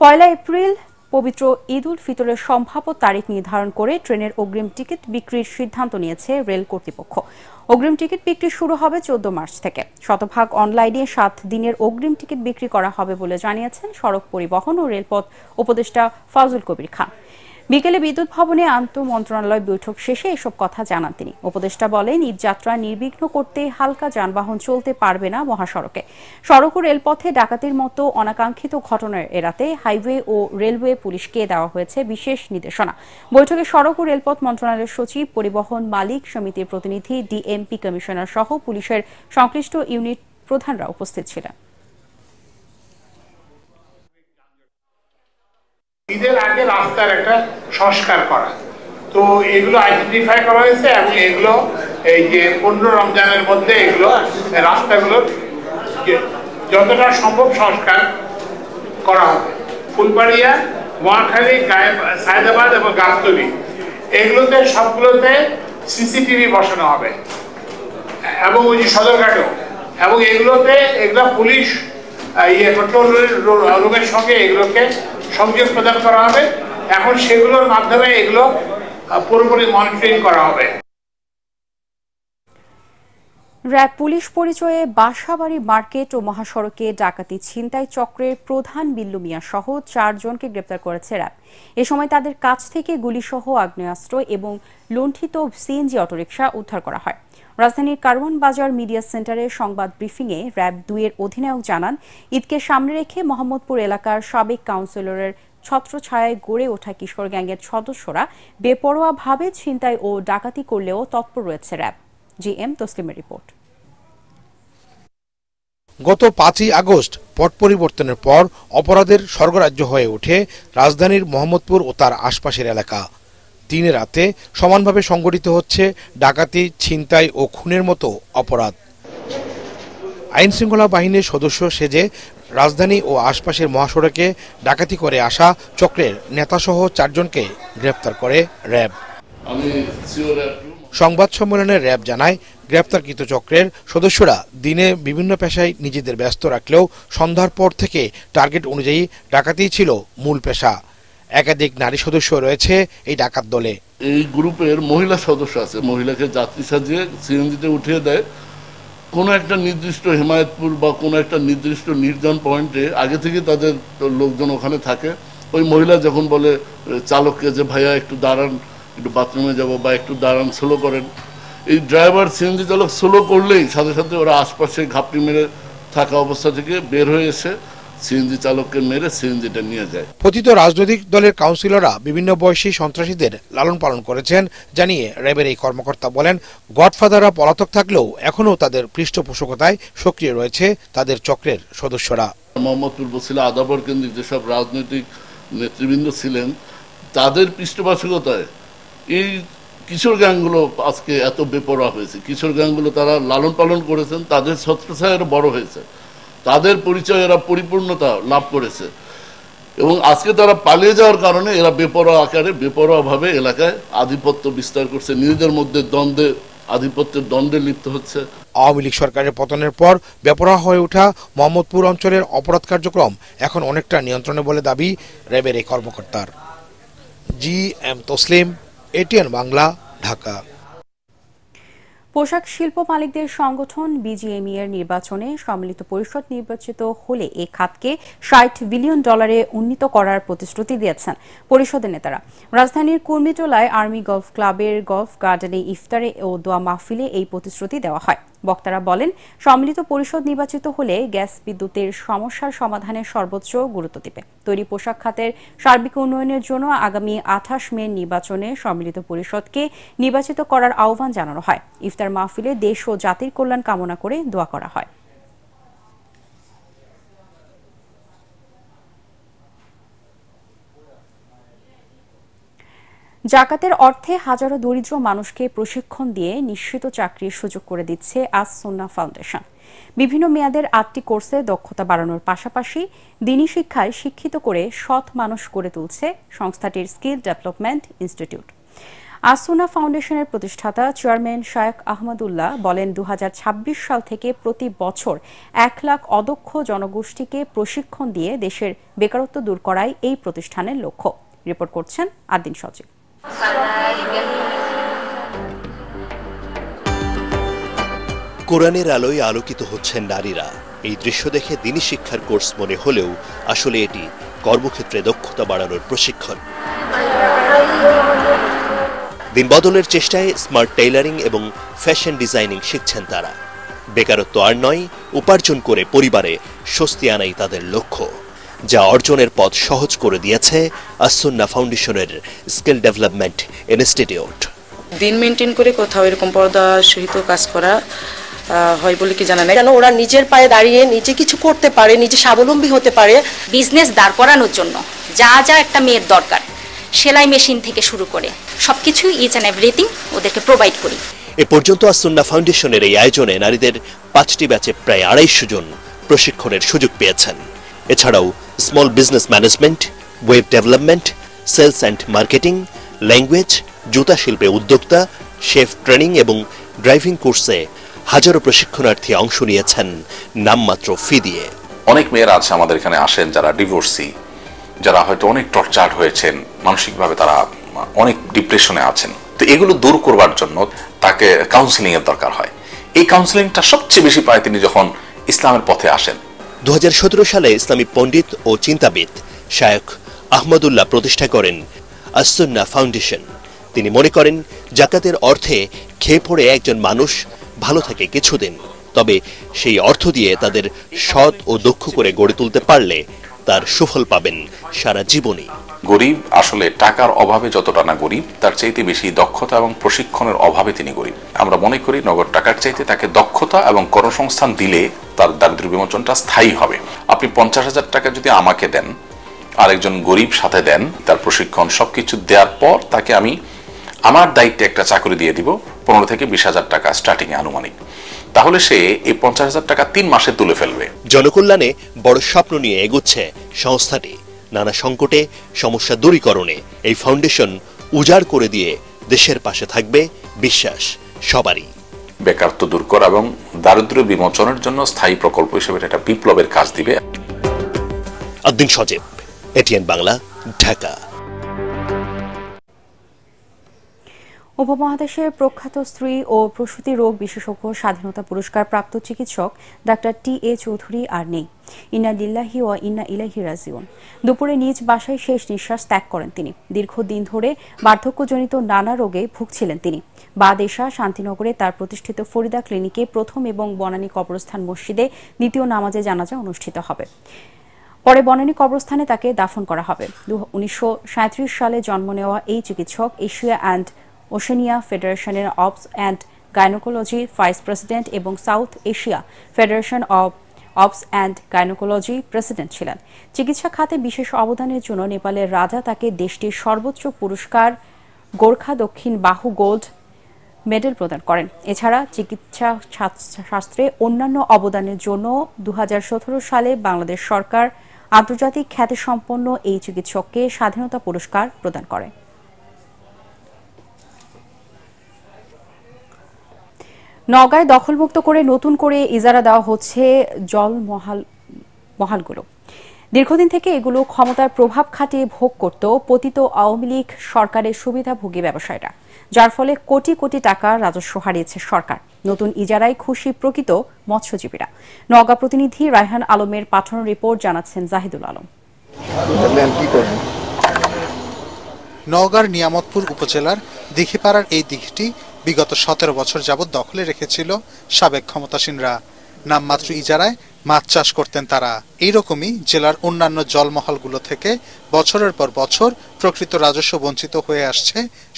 1 এপ্রিল পবিত্র ঈদ উল ফিতরের সম্ভাব্য তারিখ নির্ধারণ করে ট্রেনের অগ্রিম টিকিট বিক্রির সিদ্ধান্ত নিয়েছে রেল কর্তৃপক্ষ। অগ্রিম টিকিট বিক্রি শুরু হবে 14 মার্চ থেকে। শতভাগ অনলাইনে 7 দিনের অগ্রিম টিকিট বিক্রি করা হবে বলে জানিয়েছেন সড়ক পরিবহন ও রেলপথ উপদেষ্টা ফাউজুল কবির খান। বিকেলে বিদ্যুৎ ভবনে আন্তঃমন্ত্রণালয় বৈঠক শেষে এসব কথা জানান তিনি। উপদেষ্টা বলেন, ঈদযাত্রা নির্বিঘ্ন করতে হালকা যানবাহন চলতে পারবে না মহাসড়কে। সড়ক ও রেলপথে ডাকাতির মতো অনাকাঙ্ক্ষিত ঘটনা এড়াতে হাইওয়ে ও রেলওয়ে পুলিশকে দেওয়া হয়েছে বিশেষ নির্দেশনা। বৈঠকে সড়ক ও রেলপথ মন্ত্রণালয়ের সচিব, পরিবহন মালিক সমিতির প্রতিনিধি, ডিএমপি কমিশনার সহ পুলিশের সংশ্লিষ্ট ইউনিট প্রধানরা উপস্থিত ছিলেন। ঈদের আগে রাস্তার একটা সংস্কার করা, তো এগুলো আইডেন্টিফাই করা হয়েছে এবং এগুলো এই যে 15 রমজানের মধ্যে এগুলো রাস্তাগুলোর যতটা সম্ভব সংস্কার করা হবে। ফুলবাড়িয়া, মহাখালী, সায়দাবাদ এবং গাবতলী এগুলোতে সবগুলোতে সিসিটিভি বসানো হবে এবং ওই যে সদরঘাটও, এবং এগুলোতে এগুলো পুলিশ কন্ট্রোল রুমের সঙ্গে এগুলোকে সংযোগ প্রদান করা হবে। এখন সেগুলোর মাধ্যমে এগুলো পুরোপুরি মনিটরিং করা হবে। র্যাব পুলিশ পরিচয়ে বাসাবাড়ি মার্কেট ও মহাসড়কে ডাকাতি ছিনতাই চক্রের প্রধান বিল্লু মিয়া সহ 4 জনকে গ্রেপ্তার করেছে র্যাব। এ সময় তাদের কাছ থেকে গুলিসহ আগ্নেয়াস্ত্র এবং লুণ্ঠিত সিএনজি অটোরিকশা উদ্ধার করা হয়। রাজধানীর কারওয়ান বাজার মিডিয়া সেন্টারে সংবাদ ব্রিফিংয়ে র্যাব 2 এর অধিনায়ক জানান, ঈদকে সামনে রেখে মোহাম্মদপুর এলাকার সাবেক কাউন্সিলরের ছত্রছায়ায় গড়ে ওঠা কিশোর গ্যাংয়ের সদস্যরা বেপরোয়াভাবে ছিনতাই ও ডাকাতি করলেও তৎপর রয়েছে র্যাব। GM তসলিমের report. গত 5ই আগস্ট পট পরিবর্তনের পর অপরাধের স্বর্গরাজ্য হয়ে ওঠে রাজধানীর মোহাম্মদপুর ও তার আশপাশের এলাকা। দিনে রাতে সমানভাবে সংগঠিত হচ্ছে ডাকাতি, ছিনতাই ও খুনের মতো অপরাধ। আইনশৃঙ্খলা বাহিনীর সদস্য সেজে রাজধানী ও আশপাশের মহাসড়কে ডাকাতি করে আসা চক্রের নেতাসহ 4 জনকে গ্রেপ্তার করে র্যাব। সংবাদ সম্মেলনে র্যাব জানায়, গ্রেপ্তারকৃত চক্রের সদস্যরা দিনে বিভিন্ন পেশায় নিজেদের ব্যস্ত রাখলেও সন্ধ্যার পর থেকে টার্গেট অনুযায়ী ডাকাতিই ছিল মূল পেশা। একাধিক নারী সদস্য রয়েছে এই ডাকাত দলে। এই গ্রুপের মহিলা সদস্য আছে, মহিলাকে যাত্রী সাজিয়ে সিএনজিতে উঠিয়ে দেয়। কোনো একটা নির্দিষ্ট হেমায়তপুর বা কোনো একটা নির্দিষ্ট নির্জন পয়েন্টে আগে থেকে তাদের লোকজন ওখানে থাকে। ওই মহিলা যখন বলে চালককে যে ভাইয়া একটু দাঁড়ান, একটু বাথরুমে যাব বা একটু দাঁড়ান, স্লো করেন, এই ড্রাইভার সিএনজি চালক স্লো করলেই সাথে সাথে ওরা আশপাশে ঘাপটি মেরে থাকা অবস্থা থেকে বের হয়ে এসে সিএনজি চালককে মেরে সিএনজিটা নিয়ে যায়। পতিত রাজনৈতিক দলের কাউন্সিলররা বিভিন্ন বয়সী সন্ত্রাসীদের লালন পালন করেছেন জানিয়ে র্যাবের এই কর্মকর্তা বলেন, গডফাদাররা পলাতক থাকলেও এখনও তাদের পৃষ্ঠপোষকতায় সক্রিয় রয়েছে তাদের চক্রের সদস্যরা। মোহাম্মদপুর বছিলা আদাবর কেন্দ্রিক যেসব রাজনৈতিক নেতৃবৃন্দ ছিলেন তাদের পৃষ্ঠপোষকতায় এই কিশোর গ্যাংগুলো আজকে এত বেপরোয়া হয়েছে। কিশোর গ্যাংগুলো তারা লালন পালন করেছেন, তাদের ছত্রছায়ায় বড় হয়েছে, তাদের পরিচয় এরা পরিপূর্ণতা লাভ করেছে এবং আজকে তারা পালিয়ে যাওয়ার কারণে এরা বেপরোয়া আকারে বেপরোয়াভাবে এলাকায় আধিপত্য বিস্তার করছে, নিজেদের মধ্যে আধিপত্যের দ্বন্দ্বে লিপ্ত হচ্ছে। আওয়ামী লীগ সরকারের পতনের পর বেপরোয়া হয়ে ওঠা মোহাম্মদপুর অঞ্চলের অপরাধ কার্যক্রম এখন অনেকটা নিয়ন্ত্রণে বলে দাবি র্যাবের এই কর্মকর্তার। GM Taslim, ATN Bangla, Dhaka. পোশাক শিল্প মালিকদের সংগঠন বিজিএমই এর নির্বাচনে সম্মিলিত পরিষদ নির্বাচিত হলে এই খাতকে $60 বিলিয়ন উন্নীত করার প্রতিশ্রুতি দিয়েছেন পরিষদের নেতারা। রাজধানীর কুর্মিটোলায় আর্মি গলফ ক্লাবের গলফ গার্ডেনে ইফতারে ও দোয়া মাহফিলে এই প্রতিশ্রুতি দেওয়া হয়। বক্তারা বলেন, সম্মিলিত পরিষদ নির্বাচিত হলে গ্যাস বিদ্যুতের সমস্যার সমাধানে সর্বোচ্চ গুরুত্ব দেবে। তৈরি পোশাক খাতের সার্বিক উন্নয়নের জন্য আগামী 28 মে নির্বাচনে সম্মিলিত পরিষদকে নির্বাচিত করার আহ্বান জানানো হয়। ইফতার মাহফিলে দেশ ও জাতির কল্যাণ কামনা করে দোয়া করা হয়। জাকাতের অর্থে হাজারো দরিদ্র মানুষকে প্রশিক্ষণ দিয়ে নিশ্চিত চাকরির সুযোগ করে দিচ্ছে আস সুন্নাহ ফাউন্ডেশন। বিভিন্ন মেয়াদের 8টি কোর্সে দক্ষতা বাড়ানোর পাশাপাশি দ্বীনি শিক্ষায় শিক্ষিত করে সৎ মানুষ গড়ে তুলছে সংস্থাটির স্কিল ডেভেলপমেন্ট ইনস্টিটিউট। আস সুন্নাহ ফাউন্ডেশনের প্রতিষ্ঠাতা চেয়ারম্যান শায়েখ আহমদুল্লাহ বলেন, 2026 সাল থেকে প্রতি বছর 1 লাখ অদক্ষ জনগোষ্ঠীকে প্রশিক্ষণ দিয়ে দেশের বেকারত্ব দূর করাই এই প্রতিষ্ঠানের লক্ষ্য। রিপোর্ট করছেন আদ্দিন সজীব। কোরআনের আলোয় আলোকিত হচ্ছেন নারীরা। এই দৃশ্য দেখে দ্বীনি শিক্ষার কোর্স মনে হলেও আসলে এটি কর্মক্ষেত্রে দক্ষতা বাড়ানোর প্রশিক্ষণ। দিন বদলের চেষ্টায় স্মার্ট টেইলারিং এবং ফ্যাশন ডিজাইনিং শিখছেন তারা। বেকারত্ব আর নয়, উপার্জন করে পরিবারে স্বস্তি আনাই তাদের লক্ষ্য, যা অর্জনের পথ সহজ করে দিয়েছে আস সুন্নাহ ফাউন্ডেশনের স্কিল ডেভেলপমেন্ট ইনস্টিটিউট। দিন মেনটেন করে কোথাও এরকম পর্দা সহিত কাজ করা হয় বলে কি জানা নাই, যেন ওরা নিজের পায়ে দাঁড়িয়ে নিজে কিছু করতে পারে, নিজে স্বাবলম্বী হতে পারে। বিজনেস দাঁড় করানোর জন্য যা যা একটা মেয়ের দরকার, সেলাই মেশিন থেকে শুরু করে সবকিছু ইচ অ্যান্ড এভরিথিং ওদেরকে প্রোভাইড করি। এ পর্যন্ত আস সুন্নাহ ফাউন্ডেশনের এই আয়োজনে নারীদের 5টি ব্যাচে প্রায় 250 জন প্রশিক্ষণের সুযোগ পেয়েছেন। এছাড়াও small business management, web development, sales and marketing, language, জুতা শিল্পে উদ্যোক্তা, শেফ ট্রেনিং এবং ড্রাইভিং কোর্সে হাজারো প্রশিক্ষণার্থী অংশ নিয়েছেন নামমাত্র ফি দিয়ে। অনেক মেয়েরা আছে আমাদের এখানে আসেন যারা ডিভোর্সি, যারা হয়তো অনেক টর্চার্ড হয়েছেন, মানসিকভাবে তারা অনেক ডিপ্রেশনে আছেন। তো এগুলো দূর করবার জন্য তাকে কাউন্সিলিং এর দরকার হয়। এই কাউন্সিলিংটা সবচেয়ে বেশি পায় তিনি যখন ইসলামের পথে আসেন। 2017 সালে ইসলামী পণ্ডিত ও চিন্তাবিদ শায়েখ আহমদুল্লাহ প্রতিষ্ঠা করেন আস সুন্নাহ ফাউন্ডেশন। তিনি মনে করেন, জাকাতের অর্থে খেয়ে পড়ে একজন মানুষ ভালো থাকে কিছুদিন, তবে সেই অর্থ দিয়ে তাদের সৎ ও দক্ষ করে গড়ে তুলতে পারলে তার সুফল পাবেন সারা জীবনই। গরিব আসলে টাকার অভাবে যতটা না গরিব, তার চাইতে বেশি দক্ষতা এবং প্রশিক্ষণের অভাবে তিনি গরিব। আমরা মনে করি নগদ টাকার চাইতে তাকে দক্ষতা এবং কর্মসংস্থান দিলে তার দারিদ্র্য বিমোচনটা স্থায়ী হবে। আপনি 50,000 টাকা যদি আমাকে দেন, আরেকজন গরিব সাথে দেন, তার প্রশিক্ষণ সবকিছু দেওয়ার পর তাকে আমি আমার দায়িত্বে একটা চাকরি দিয়ে দিব 15 থেকে 20,000 টাকা স্টার্টিং এ আনুমানিক, তাহলে সে এই 50,000 টাকা 3 মাসে তুলে ফেলবে। জনকল্যাণে বড় স্বপ্ন নিয়ে এগোচ্ছে সংস্থাটি। নানা সংকটে সমস্যা দূরীকরণে এই ফাউন্ডেশন উজাড় করে দিয়ে দেশের পাশে থাকবে বিশ্বাস সবারই। বেকারত্ব দূর করা এবং দারিদ্র্য বিমোচনের জন্য স্থায়ী প্রকল্প হিসেবে এটা বিপ্লবের কাজ দিবে। আদ্দিন সজীব, এটিএন বাংলা, ঢাকা। উপমহাদেশের প্রখ্যাত স্ত্রী ও প্রসূতি রোগ বিশেষজ্ঞ স্বাধীনতা পুরস্কার প্রাপ্ত চিকিৎসক ডাক্তার টি.এ. চৌধুরী আর নেই। ইন্না লিল্লাহি ওয়া ইন্না ইলাইহি রাজিউন। দুপুরে নিজ বাসায় শেষ নিঃশ্বাস ত্যাগ করেন তিনি। দীর্ঘদিন ধরে বার্ধক্যজনিত নানা রোগে ভুগছিলেন তিনি। বাদেশা শান্তিনগরে তার প্রতিষ্ঠিত ফরিদা ক্লিনিকে প্রথম এবং বনানী কবরস্থান মসজিদে দ্বিতীয় নামাজে জানাজা অনুষ্ঠিত হবে। পরে বনানী কবরস্থানে তাকে দাফন করা হবে। 1937 সালে জন্ম নেওয়া এই চিকিৎসক এশিয়া অ্যান্ড ওশেনিয়া ফেডারেশনের অবস অ্যান্ড গাইনোকোলজি ভাইস প্রেসিডেন্ট এবং south Asia federation of obs and gynaecology president ছিলেন। চিকিৎসা খাতে বিশেষ অবদানের জন্য নেপালের রাজা তাকে দেশটির সর্বোচ্চ পুরস্কার গোর্খা দক্ষিণ বাহু গোল্ড মেডেল প্রদান করেন। এছাড়া চিকিৎসা শাস্ত্রে অন্যান্য অবদানের জন্য 2017 সালে বাংলাদেশ সরকার আন্তর্জাতিক খ্যাতিসম্পন্ন এই চিকিৎসককে স্বাধীনতা পুরস্কার প্রদান করে। নওগাঁয় দখলমুক্ত করে নতুন করে ইজারা দেওয়া হচ্ছে মহালগুলো। দীর্ঘদিন থেকে এগুলো ক্ষমতার প্রভাব খাটিয়ে ভোগ করত পতিত আওয়ামী লীগ সরকারের সুবিধাভোগী ব্যবসায়ীরা, যার ফলে কোটি কোটি টাকা রাজস্ব হারিয়েছে সরকার। নতুন ইজারায় খুশি প্রকৃত মৎস্যজীবীরা। নওগাঁ প্রতিনিধি রায়হান আলমের পাঠানো রিপোর্ট জানাচ্ছেন জাহিদুল আলম। নওগাঁর নিয়ামতপুর উপজেলার দিঘিপাড়ার এই দিঘিটি বিগত 17 বছর যাবৎ দখলে রেখেছিল সাবেক ক্ষমতাসীনরা। নামমাত্র ইজারায় মাছ চাষ করতেন তারা। এইরকমই জেলার অন্যান্য জলমহলগুলো থেকে বছরের পর বছর প্রকৃত রাজস্ব বঞ্চিত হয়ে আসছে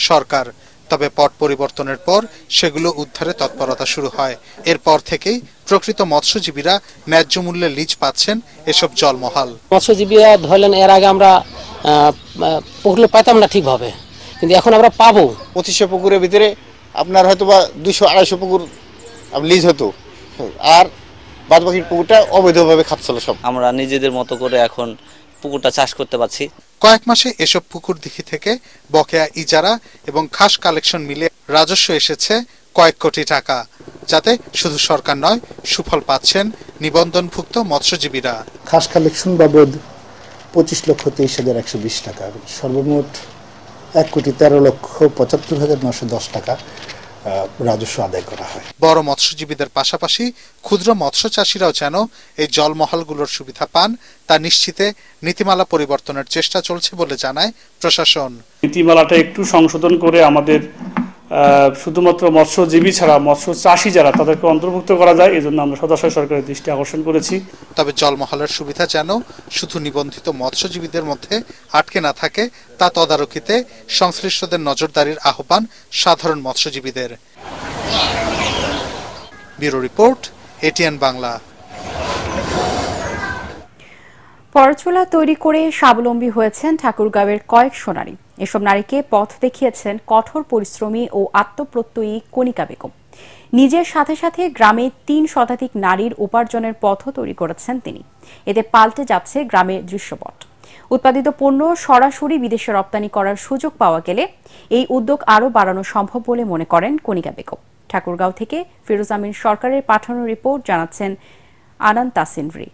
সরকার। তবে পট পরিবর্তনের পর সেগুলো উদ্ধারে তৎপরতা শুরু হয়। এরপর থেকেই প্রকৃত মৎস্যজীবীরা ন্যায্য মূল্যে লিজ পাচ্ছেন এসব জলমহল। মৎস্যজীবীরা ধরলেন এর আগে আমরা পুকুরে পাইতাম না ঠিকভাবে, কিন্তু এখন আমরা পাবো। 2500 পুকুরের ভিতরে আপনার হয়তো বা 200-250 পুকুর লিজ হতো, আর বাদবাকি পুকুরটা অবৈধভাবে খাচ্ছিল সব। আমরা নিজেদের মতো করে এখন পুকুরটা চাষ করতে পারছি। কয়েক মাসে এসব পুকুর দিঘি থেকে বকেয়া ইজারা এবং খাস কালেকশন মিলে রাজস্ব এসেছে কয়েক কোটি টাকা, যাতে শুধু সরকার নয়, সুফল পাচ্ছেন নিবন্ধনভুক্ত মৎস্যজীবীরা। খাস কালেকশন বাবদ 25,23,120 টাকা, সর্বমোট 1,13,75,910 টাকা রাজস্ব আদায় করা হয়। বড় মৎস্যজীবীদের পাশাপাশি ক্ষুদ্র মৎস্য চাষীরাও যেন এই জলমহলগুলোর সুবিধা পান তা নিশ্চিতে নীতিমালা পরিবর্তনের চেষ্টা চলছে বলে জানায় প্রশাসন। নীতিমালাটা একটু সংশোধন করে আমাদের শুধুমাত্র মৎস্যজীবী ছাড়া মৎস্য চাষী যারা তাদেরকে অন্তর্ভুক্ত করা যায়, এই জন্য আমরা সদস্য সরকারের দৃষ্টি আকর্ষণ করেছি। তবে জলমহলের সুবিধা যেন শুধু নিবন্ধিত মৎস্যজীবীদের মধ্যে আটকে না থাকে তা তদারকিতে সংশ্লিষ্টদের নজরদারির আহ্বান সাধারণ মৎস্যজীবীদের। Bureau report, ATN Bangla. পরচুলা তৈরি করে স্বাবলম্বী হয়েছেন ঠাকুরগাঁওয়ের কয়েকশো নারী। এসব নারীকে পথ দেখিয়েছেন কঠোর পরিশ্রমী ও আত্মপ্রত্যয়ী কণিকা বেগম। নিজের সাথে সাথে গ্রামে 3 শতাধিক নারীর উপার্জনের পথও তৈরি করেছেন তিনি। এতে পাল্টে যাচ্ছে গ্রামের দৃশ্যপট। উৎপাদিত পণ্য সরাসরি বিদেশে রপ্তানি করার সুযোগ পাওয়া গেলে এই উদ্যোগ আরও বাড়ানো সম্ভব বলে মনে করেন কণিকা বেগম। ঠাকুরগাঁও থেকে ফিরোজ আমিন সরকারের পাঠানো রিপোর্ট জানাচ্ছেন আনান তাসিনরি।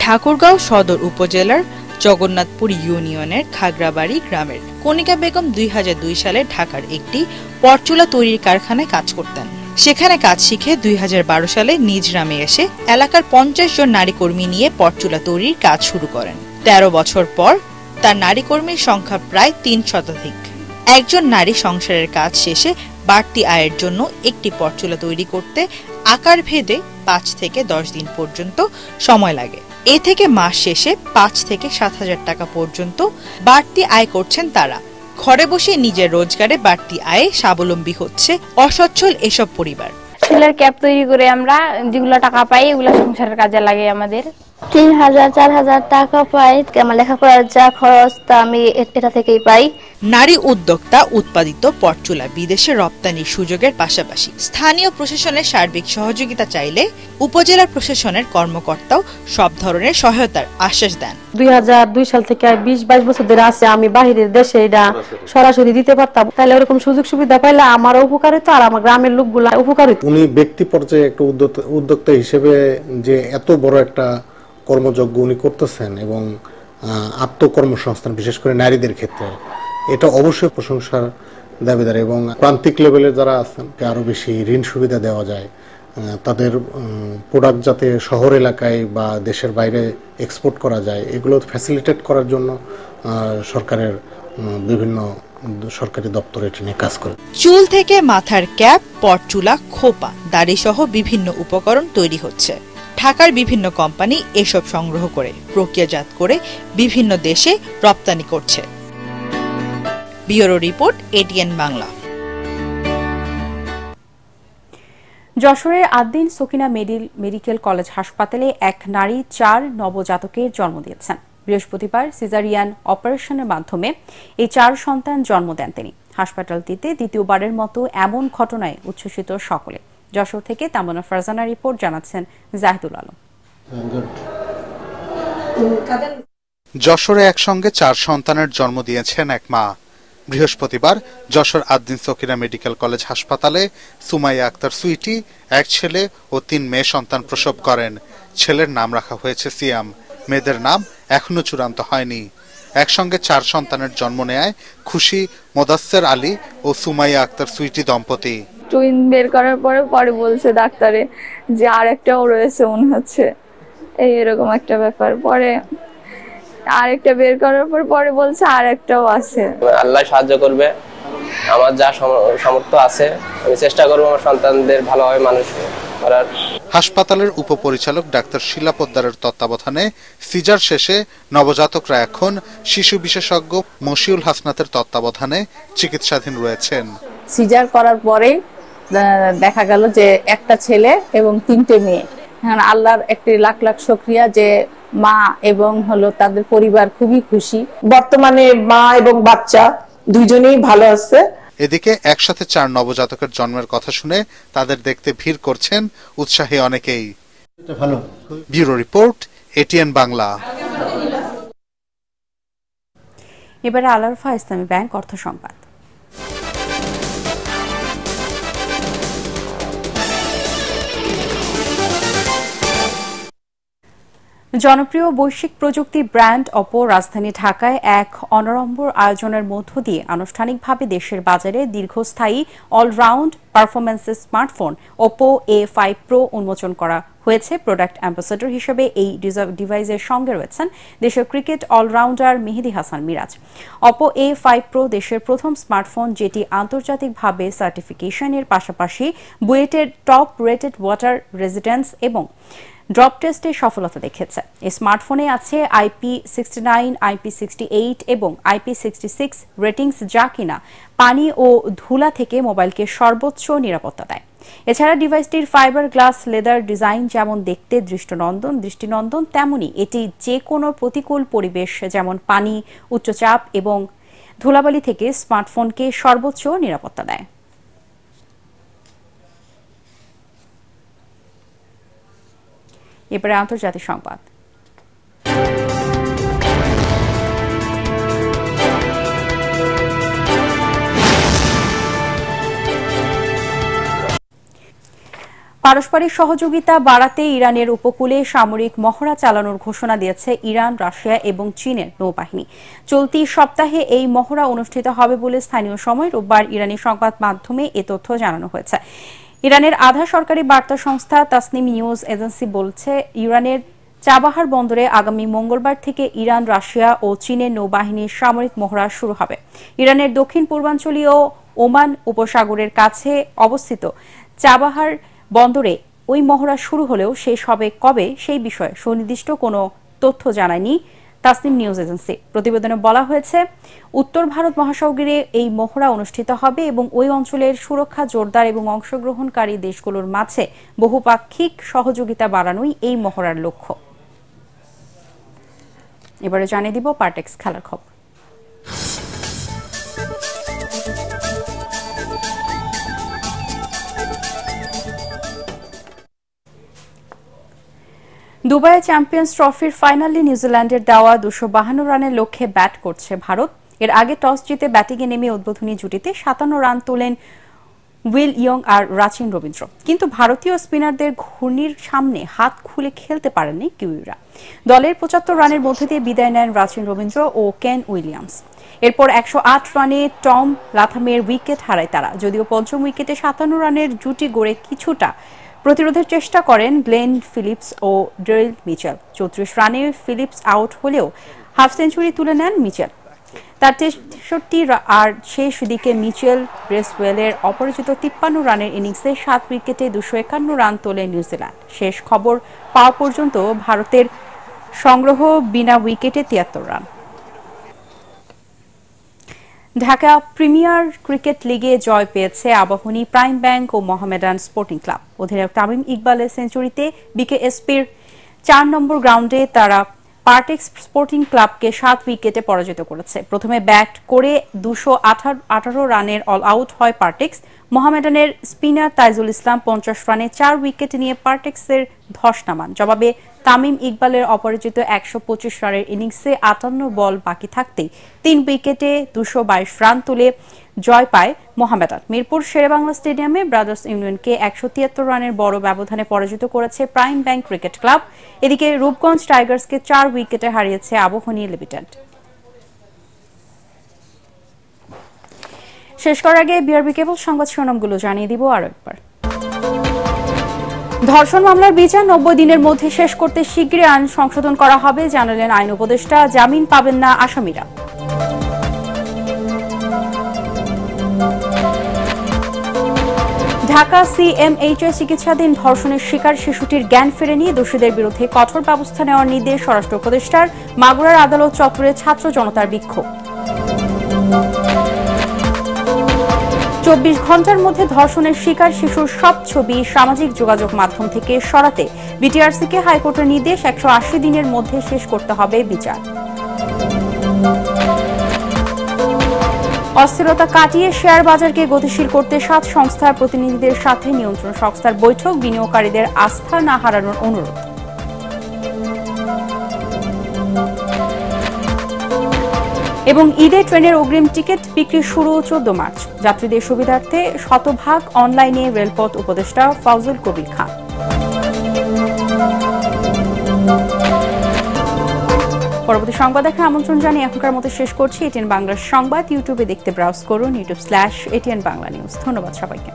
ঠাকুরগাঁও সদর উপজেলার জগন্নাথপুর ইউনিয়নের খাগড়াবাড়ি গ্রামের কণিকা বেগম 2002 সালে ঢাকার একটি পরচুলা তৈরির কারখানায় কাজ করতেন। সেখানে কাজ শিখে 2012 সালে নিজ গ্রামে এসে এলাকার 50 জন নারী কর্মী নিয়ে পরচুলা তৈরির কাজ শুরু করেন। 13 বছর পর তার নারী কর্মীর সংখ্যা প্রায় 3 শতাধিক। একজন নারী সংসারের কাজ শেষে বাড়তি আয়ের জন্য একটি পরচুলা তৈরি করতে আকার ভেদে 5 থেকে 10 দিন পর্যন্ত সময় লাগে। এ থেকে মাস শেষে 5 থেকে 7,000 টাকা পর্যন্ত বাড়তি আয় করছেন তারা। ঘরে বসে নিজের রোজগারে বাড়তি আয়ে স্বাবলম্বী হচ্ছে অসচ্ছল এসব পরিবার। সেলের ক্যাপ তৈরি করে আমরা যেগুলো টাকা পাই এগুলো সংসারের কাজে লাগে আমাদের। 3,000-4,000 টাকা পাই। আমার লেখাপড়ার যা খরচ তা আমি এটা থেকেই পাই। নারী উদ্যোক্তা উৎপাদিত পরচুলা বিদেশে রপ্তানির সুযোগের পাশাপাশি স্থানীয় প্রশাসনের সার্বিক সহযোগিতা চাইলে উপজেলা প্রশাসনের কর্মকর্তাও সব ধরনের সহায়তার আশ্বাস দেন। 2002 সাল থেকে 20-22 বছর ধরে আছে, আমি বাহিরের দেশে এটা সরাসরি দিতে পারতাম, তাহলে ওরকম সুযোগ সুবিধা পাইলে আমার উপকার হতো আর আমার গ্রামের লোকগুলো উপকার হতো। উনি ব্যক্তি পর্যায়ে একটা উদ্যোক্তা হিসেবে যে এত বড় একটা কর্মযজ্ঞ উনি করতেছেন এবং আত্মকর্মসংস্থান বিশেষ করে নারীদের ক্ষেত্রে এটা অবশ্যই প্রশংসার দাবিদার। এবং প্রান্তিক লেভেলে যারা আছেন আরো বেশি ঋণ সুবিধা দেওয়া যায়, তাদের প্রোডাক্ট যাতে শহর এলাকায় বা দেশের বাইরে এক্সপোর্ট করা যায়, এগুলো ফ্যাসিলিটেট করার জন্য সরকারের বিভিন্ন সরকারি দপ্তর এটা নিয়ে কাজ করে। চুল থেকে মাথার ক্যাপ, পরচুলা, খোপা, দাড়ি সহ বিভিন্ন উপকরণ তৈরি হচ্ছে। ঢাকার বিভিন্ন কোম্পানি এসব সংগ্রহ করে প্রক্রিয়াজাত করে বিভিন্ন দেশে রপ্তানি করছে। Bureau report, ATN Bangla. যশোরের আদ্দিন সকিনা মেডিকেল কলেজ হাসপাতালে এক নারী 4 নবজাতকের জন্ম দিয়েছেন। বৃহস্পতিবার সিজারিয়ান অপারেশনের মাধ্যমে এই 4 সন্তান জন্ম দেন তিনি। হাসপাতালটিতে দ্বিতীয়বারের মতো এমন ঘটনায় উচ্ছ্বসিত সকলে। যশোর থেকে তামান্না ফারজানা রিপোর্ট জানাচ্ছেন জাহিদুল আলম। যশোরে একসঙ্গে 4 সন্তানের জন্ম দিয়েছেন এক মা। বৃহস্পতিবার যশোর আদ্দিন সকিনা মেডিকেল কলেজ হাসপাতালে সুমাইয়া আক্তার সুইটি 1 ছেলে ও 3 মেয়ে সন্তান প্রসব করেন। ছেলের নাম রাখা হয়েছে সিয়াম, মেয়েদের নাম এখনো চূড়ান্ত হয়নি। একসঙ্গে 4 সন্তানের জন্ম নেয় খুশি মোদাসের আলী ও সুমাইয়া আক্তার সুইটি দম্পতি। টুইন বের করার পরে বলছে ডাক্তারে যে আর একটাও রয়েছে মনে হচ্ছে, এরকম একটা ব্যাপার। পরে আরেকটা বের করার পর পরে বলছে আরেকটাও আছে। আল্লাহ সাহায্য করবে, আমার যা সামর্থ্য আছে আমি চেষ্টা করব আমার সন্তানদের ভালোভাবে মানুষ করার। হাসপাতালের উপপরিচালক ডাক্তার শিলা পোদ্দারের তত্ত্বাবধানে সিজার শেষে নবজাতকরা এখন শিশু বিশেষজ্ঞ মশিউল হাসনাতের তত্ত্বাবধানে চিকিৎসাধীন রয়েছেন। সিজার করার পরে দেখা গেল যে একটা ছেলে এবং 3টে মেয়ে। হ্যাঁ, আল্লাহর একটি লাখ লাখ শুকরিয়া যে মা এবং হলো তাদের পরিবার খুবই খুশি। বর্তমানে মা এবং বাচ্চা দুইজনেই ভালো আছে। এদিকে একসাথে 4 নবজাতকের জন্মের কথা শুনে তাদের দেখতে ভিড় করছেন উৎসাহী অনেকেই। Bureau report, ATN Bangla. এবারে আল আরফা ইসলামী ব্যাংক অর্থ সংবাদ। জনপ্রিয় বৈশ্বিক প্রযুক্তি ব্র্যান্ড অপো রাজধানী ঢাকায় এক অনাড়ম্বর আয়োজনের মধ্য দিয়ে আনুষ্ঠানিকভাবে দেশের বাজারে দীর্ঘস্থায়ী অলরাউন্ড পারফরম্যান্সের স্মার্টফোন ওপো A5 Pro উন্মোচন করা হয়েছে। প্রোডাক্ট অ্যাম্বাসেডর হিসেবে এই ডিভাইসের সঙ্গে রয়েছেন দেশের cricket allrounder Mehedi Hasan Miraz. Oppo A5 Pro দেশের প্রথম স্মার্টফোন যেটি আন্তর্জাতিকভাবে সার্টিফিকেশনের পাশাপাশি বুয়েটের টপ রেটেড ওয়াটার রেজিস্ট্যান্স এবং ড্রপ টেস্টে সফলতা দেখেছে। এই স্মার্টফোনে আছে IP69, IP68 এবং IP66 রেটিংস, যা কিনা পানি ও ধুলা থেকে মোবাইলকে সর্বোচ্চ নিরাপত্তা দেয়। এছাড়া ডিভাইসটির ফাইবার গ্লাস লেদার ডিজাইন যেমন দেখতে দৃষ্টিনন্দন, তেমনি এটি যে কোনো প্রতিকূল পরিবেশ যেমন পানি, উচ্চচাপ এবং ধুলাবালি থেকে স্মার্টফোনকে সর্বোচ্চ নিরাপত্তা দেয়। এবারে আন্তর্জাতিক সংবাদ। পারস্পরিক সহযোগিতা বাড়াতে ইরানের উপকূলে সামরিক মহড়া চালানোর ঘোষণা দিয়েছে ইরান, রাশিয়া এবং চীনের নৌবাহিনী। চলতি সপ্তাহে এই মহড়া অনুষ্ঠিত হবে বলে স্থানীয় সময় রোববার ইরানি সংবাদ মাধ্যমে এ তথ্য জানানো হয়েছে। ইরানের আধা সরকারি বার্তা সংস্থা তাসনিম নিউজ এজেন্সি বলছে, ইরানের চাবাহার বন্দরে আগামী মঙ্গলবার থেকে ইরান, রাশিয়া ও চীনের নৌবাহিনীর সামরিক মহড়া শুরু হবে। ইরানের দক্ষিণ পূর্বাঞ্চলীয় ওমান উপসাগরের কাছে অবস্থিত চাবাহার বন্দরে ওই মহড়া শুরু হলেও শেষ হবে কবে সেই বিষয়ে সুনির্দিষ্ট কোনো তথ্য জানায়নি তাসনিম নিউজ এজেন্সি। প্রতিবেদনে বলা হয়েছে, উত্তর ভারত মহাসাগরে এই মহড়া অনুষ্ঠিত হবে এবং ওই অঞ্চলের সুরক্ষা জোরদার এবং অংশগ্রহণকারী দেশগুলোর মাঝে বহুপাক্ষিক সহযোগিতা বাড়ানোই এই মহড়ার লক্ষ্য। এবারে জানিয়ে দিব পার্টেক্স খেলার খবর। দুবাই চ্যাম্পিয়ন্স ট্রফির ফাইনালে নিউজিল্যান্ডের দেওয়া 252 রানের লক্ষ্যে ব্যাট করছে ভারত। এর আগে টস জিতে ব্যাটিংয়ে নেমে উদ্বোধনী জুটিতে 57 রান তোলেন উইল ইয়ং আর রাচিন রবীন্দ্র, কিন্তু ভারতীয় স্পিনারদের ঘূর্ণির সামনে হাত খুলে খেলতে পারেননি কিউইরা। দলের 75 রানের মধ্যে দিয়ে বিদায় নেন রাচিন রবীন্দ্র ও কেন উইলিয়ামস। এরপর 108 রানে টম লাথামের উইকেট হারায় তারা। যদিও পঞ্চম উইকেটে 57 রানের জুটি গড়ে কিছুটা প্রতিরোধের চেষ্টা করেন গ্লেন ফিলিপস ও ডেরিল মিচেল। 34 রানে ফিলিপস আউট হলেও হাফ সেঞ্চুরি তুলে নেন মিচেল। তার 63 আর শেষ দিকে মিচেল ব্রেসওয়েলের অপরাজিত 53 রানের ইনিংসে 7 উইকেটে 251 রান তোলে নিউজিল্যান্ড। শেষ খবর পাওয়া পর্যন্ত ভারতের সংগ্রহ বিনা উইকেটে 73 রান। ঢাকা প্রিমিয়ার ক্রিকেট লিগে জয় পেয়েছে আবাহনী, প্রাইম ব্যাংক ও মোহামেডান স্পোর্টিং ক্লাব। অধিনায়ক তামিম ইকবালের সেঞ্চুরিতে বিকেএসপির 4 নম্বর গ্রাউন্ডে তারা পার্টেক্স স্পোর্টিং ক্লাবকে 7 উইকেটে পরাজিত করেছে। প্রথমে ব্যাট করে 218 রানের অল আউট হয় পার্টেক্স। মোহামেডানের স্পিনার তাইজুল ইসলাম 50 রানে 4 উইকেট নিয়ে পার্টেক্সের ধস নামান। জবাবে তামিম ইকবালের অপরাজিত 125 রানের ইনিংসে 58 বল বাকি থাকতেই 3 উইকেটে 222 রান তুলে জয় পায় মোহামেডান। মিরপুর শেরেবাংলা স্টেডিয়ামে ব্রাদার্স ইউনিয়নকে 173 রানের বড় ব্যবধানে পরাজিত করেছে প্রাইম ব্যাংক ক্রিকেট ক্লাব। এদিকে রূপগঞ্জ টাইগার্সকে 4 উইকেটে হারিয়েছে আবাহনী লিমিটেড। শেষ করার আগে বিআরবি কেবল সংবাদ শিরোনামগুলো জানিয়ে দিব আরো একবার। ধর্ষণ মামলার বিচার 90 দিনের মধ্যে শেষ করতে শীঘ্রই আইন সংশোধন করা হবে জানালেন আইন উপদেষ্টা। জামিন পাবেন না আসামিরা। ঢাকা সিএমএইচে চিকিৎসাধীন ধর্ষণের শিকার শিশুটির জ্ঞান ফেরেনি, দোষীদের বিরুদ্ধে কঠোর ব্যবস্থা নেওয়ার নির্দেশ স্বরাষ্ট্র উপদেষ্টার। মাগুরার আদালত চত্বরে ছাত্র জনতার বিক্ষোভ। 24 ঘন্টার মধ্যে ধর্ষণের শিকার শিশুর সব ছবি সামাজিক যোগাযোগ মাধ্যম থেকে সরাতে বিটিআরসিকে হাইকোর্টের নির্দেশ। 180 দিনের মধ্যে শেষ করতে হবে বিচার। অস্থিরতা কাটিয়ে শেয়ার বাজারকে গতিশীল করতে 7 সংস্থার প্রতিনিধিদের সাথে নিয়ন্ত্রণ সংস্থার বৈঠক। বিনিয়োগকারীদের আস্থা না হারানোর অনুরোধ। এবং ঈদে ট্রেনের অগ্রিম টিকিট বিক্রি শুরু 14 মার্চ। যাত্রীদের সুবিধার্থে শতভাগ অনলাইনে রেলপথ উপদেষ্টা ফাউজুল কবির খান। পরবর্তী সংবাদ দেখার আমন্ত্রণ জানিয়ে এখনকার মতো শেষ করছি এটিএন বাংলার সংবাদ। ইউটিউবে দেখতে ব্রাউজ করুন youtube/ATN বাংলা নিউজ। ধন্যবাদ সবাইকে।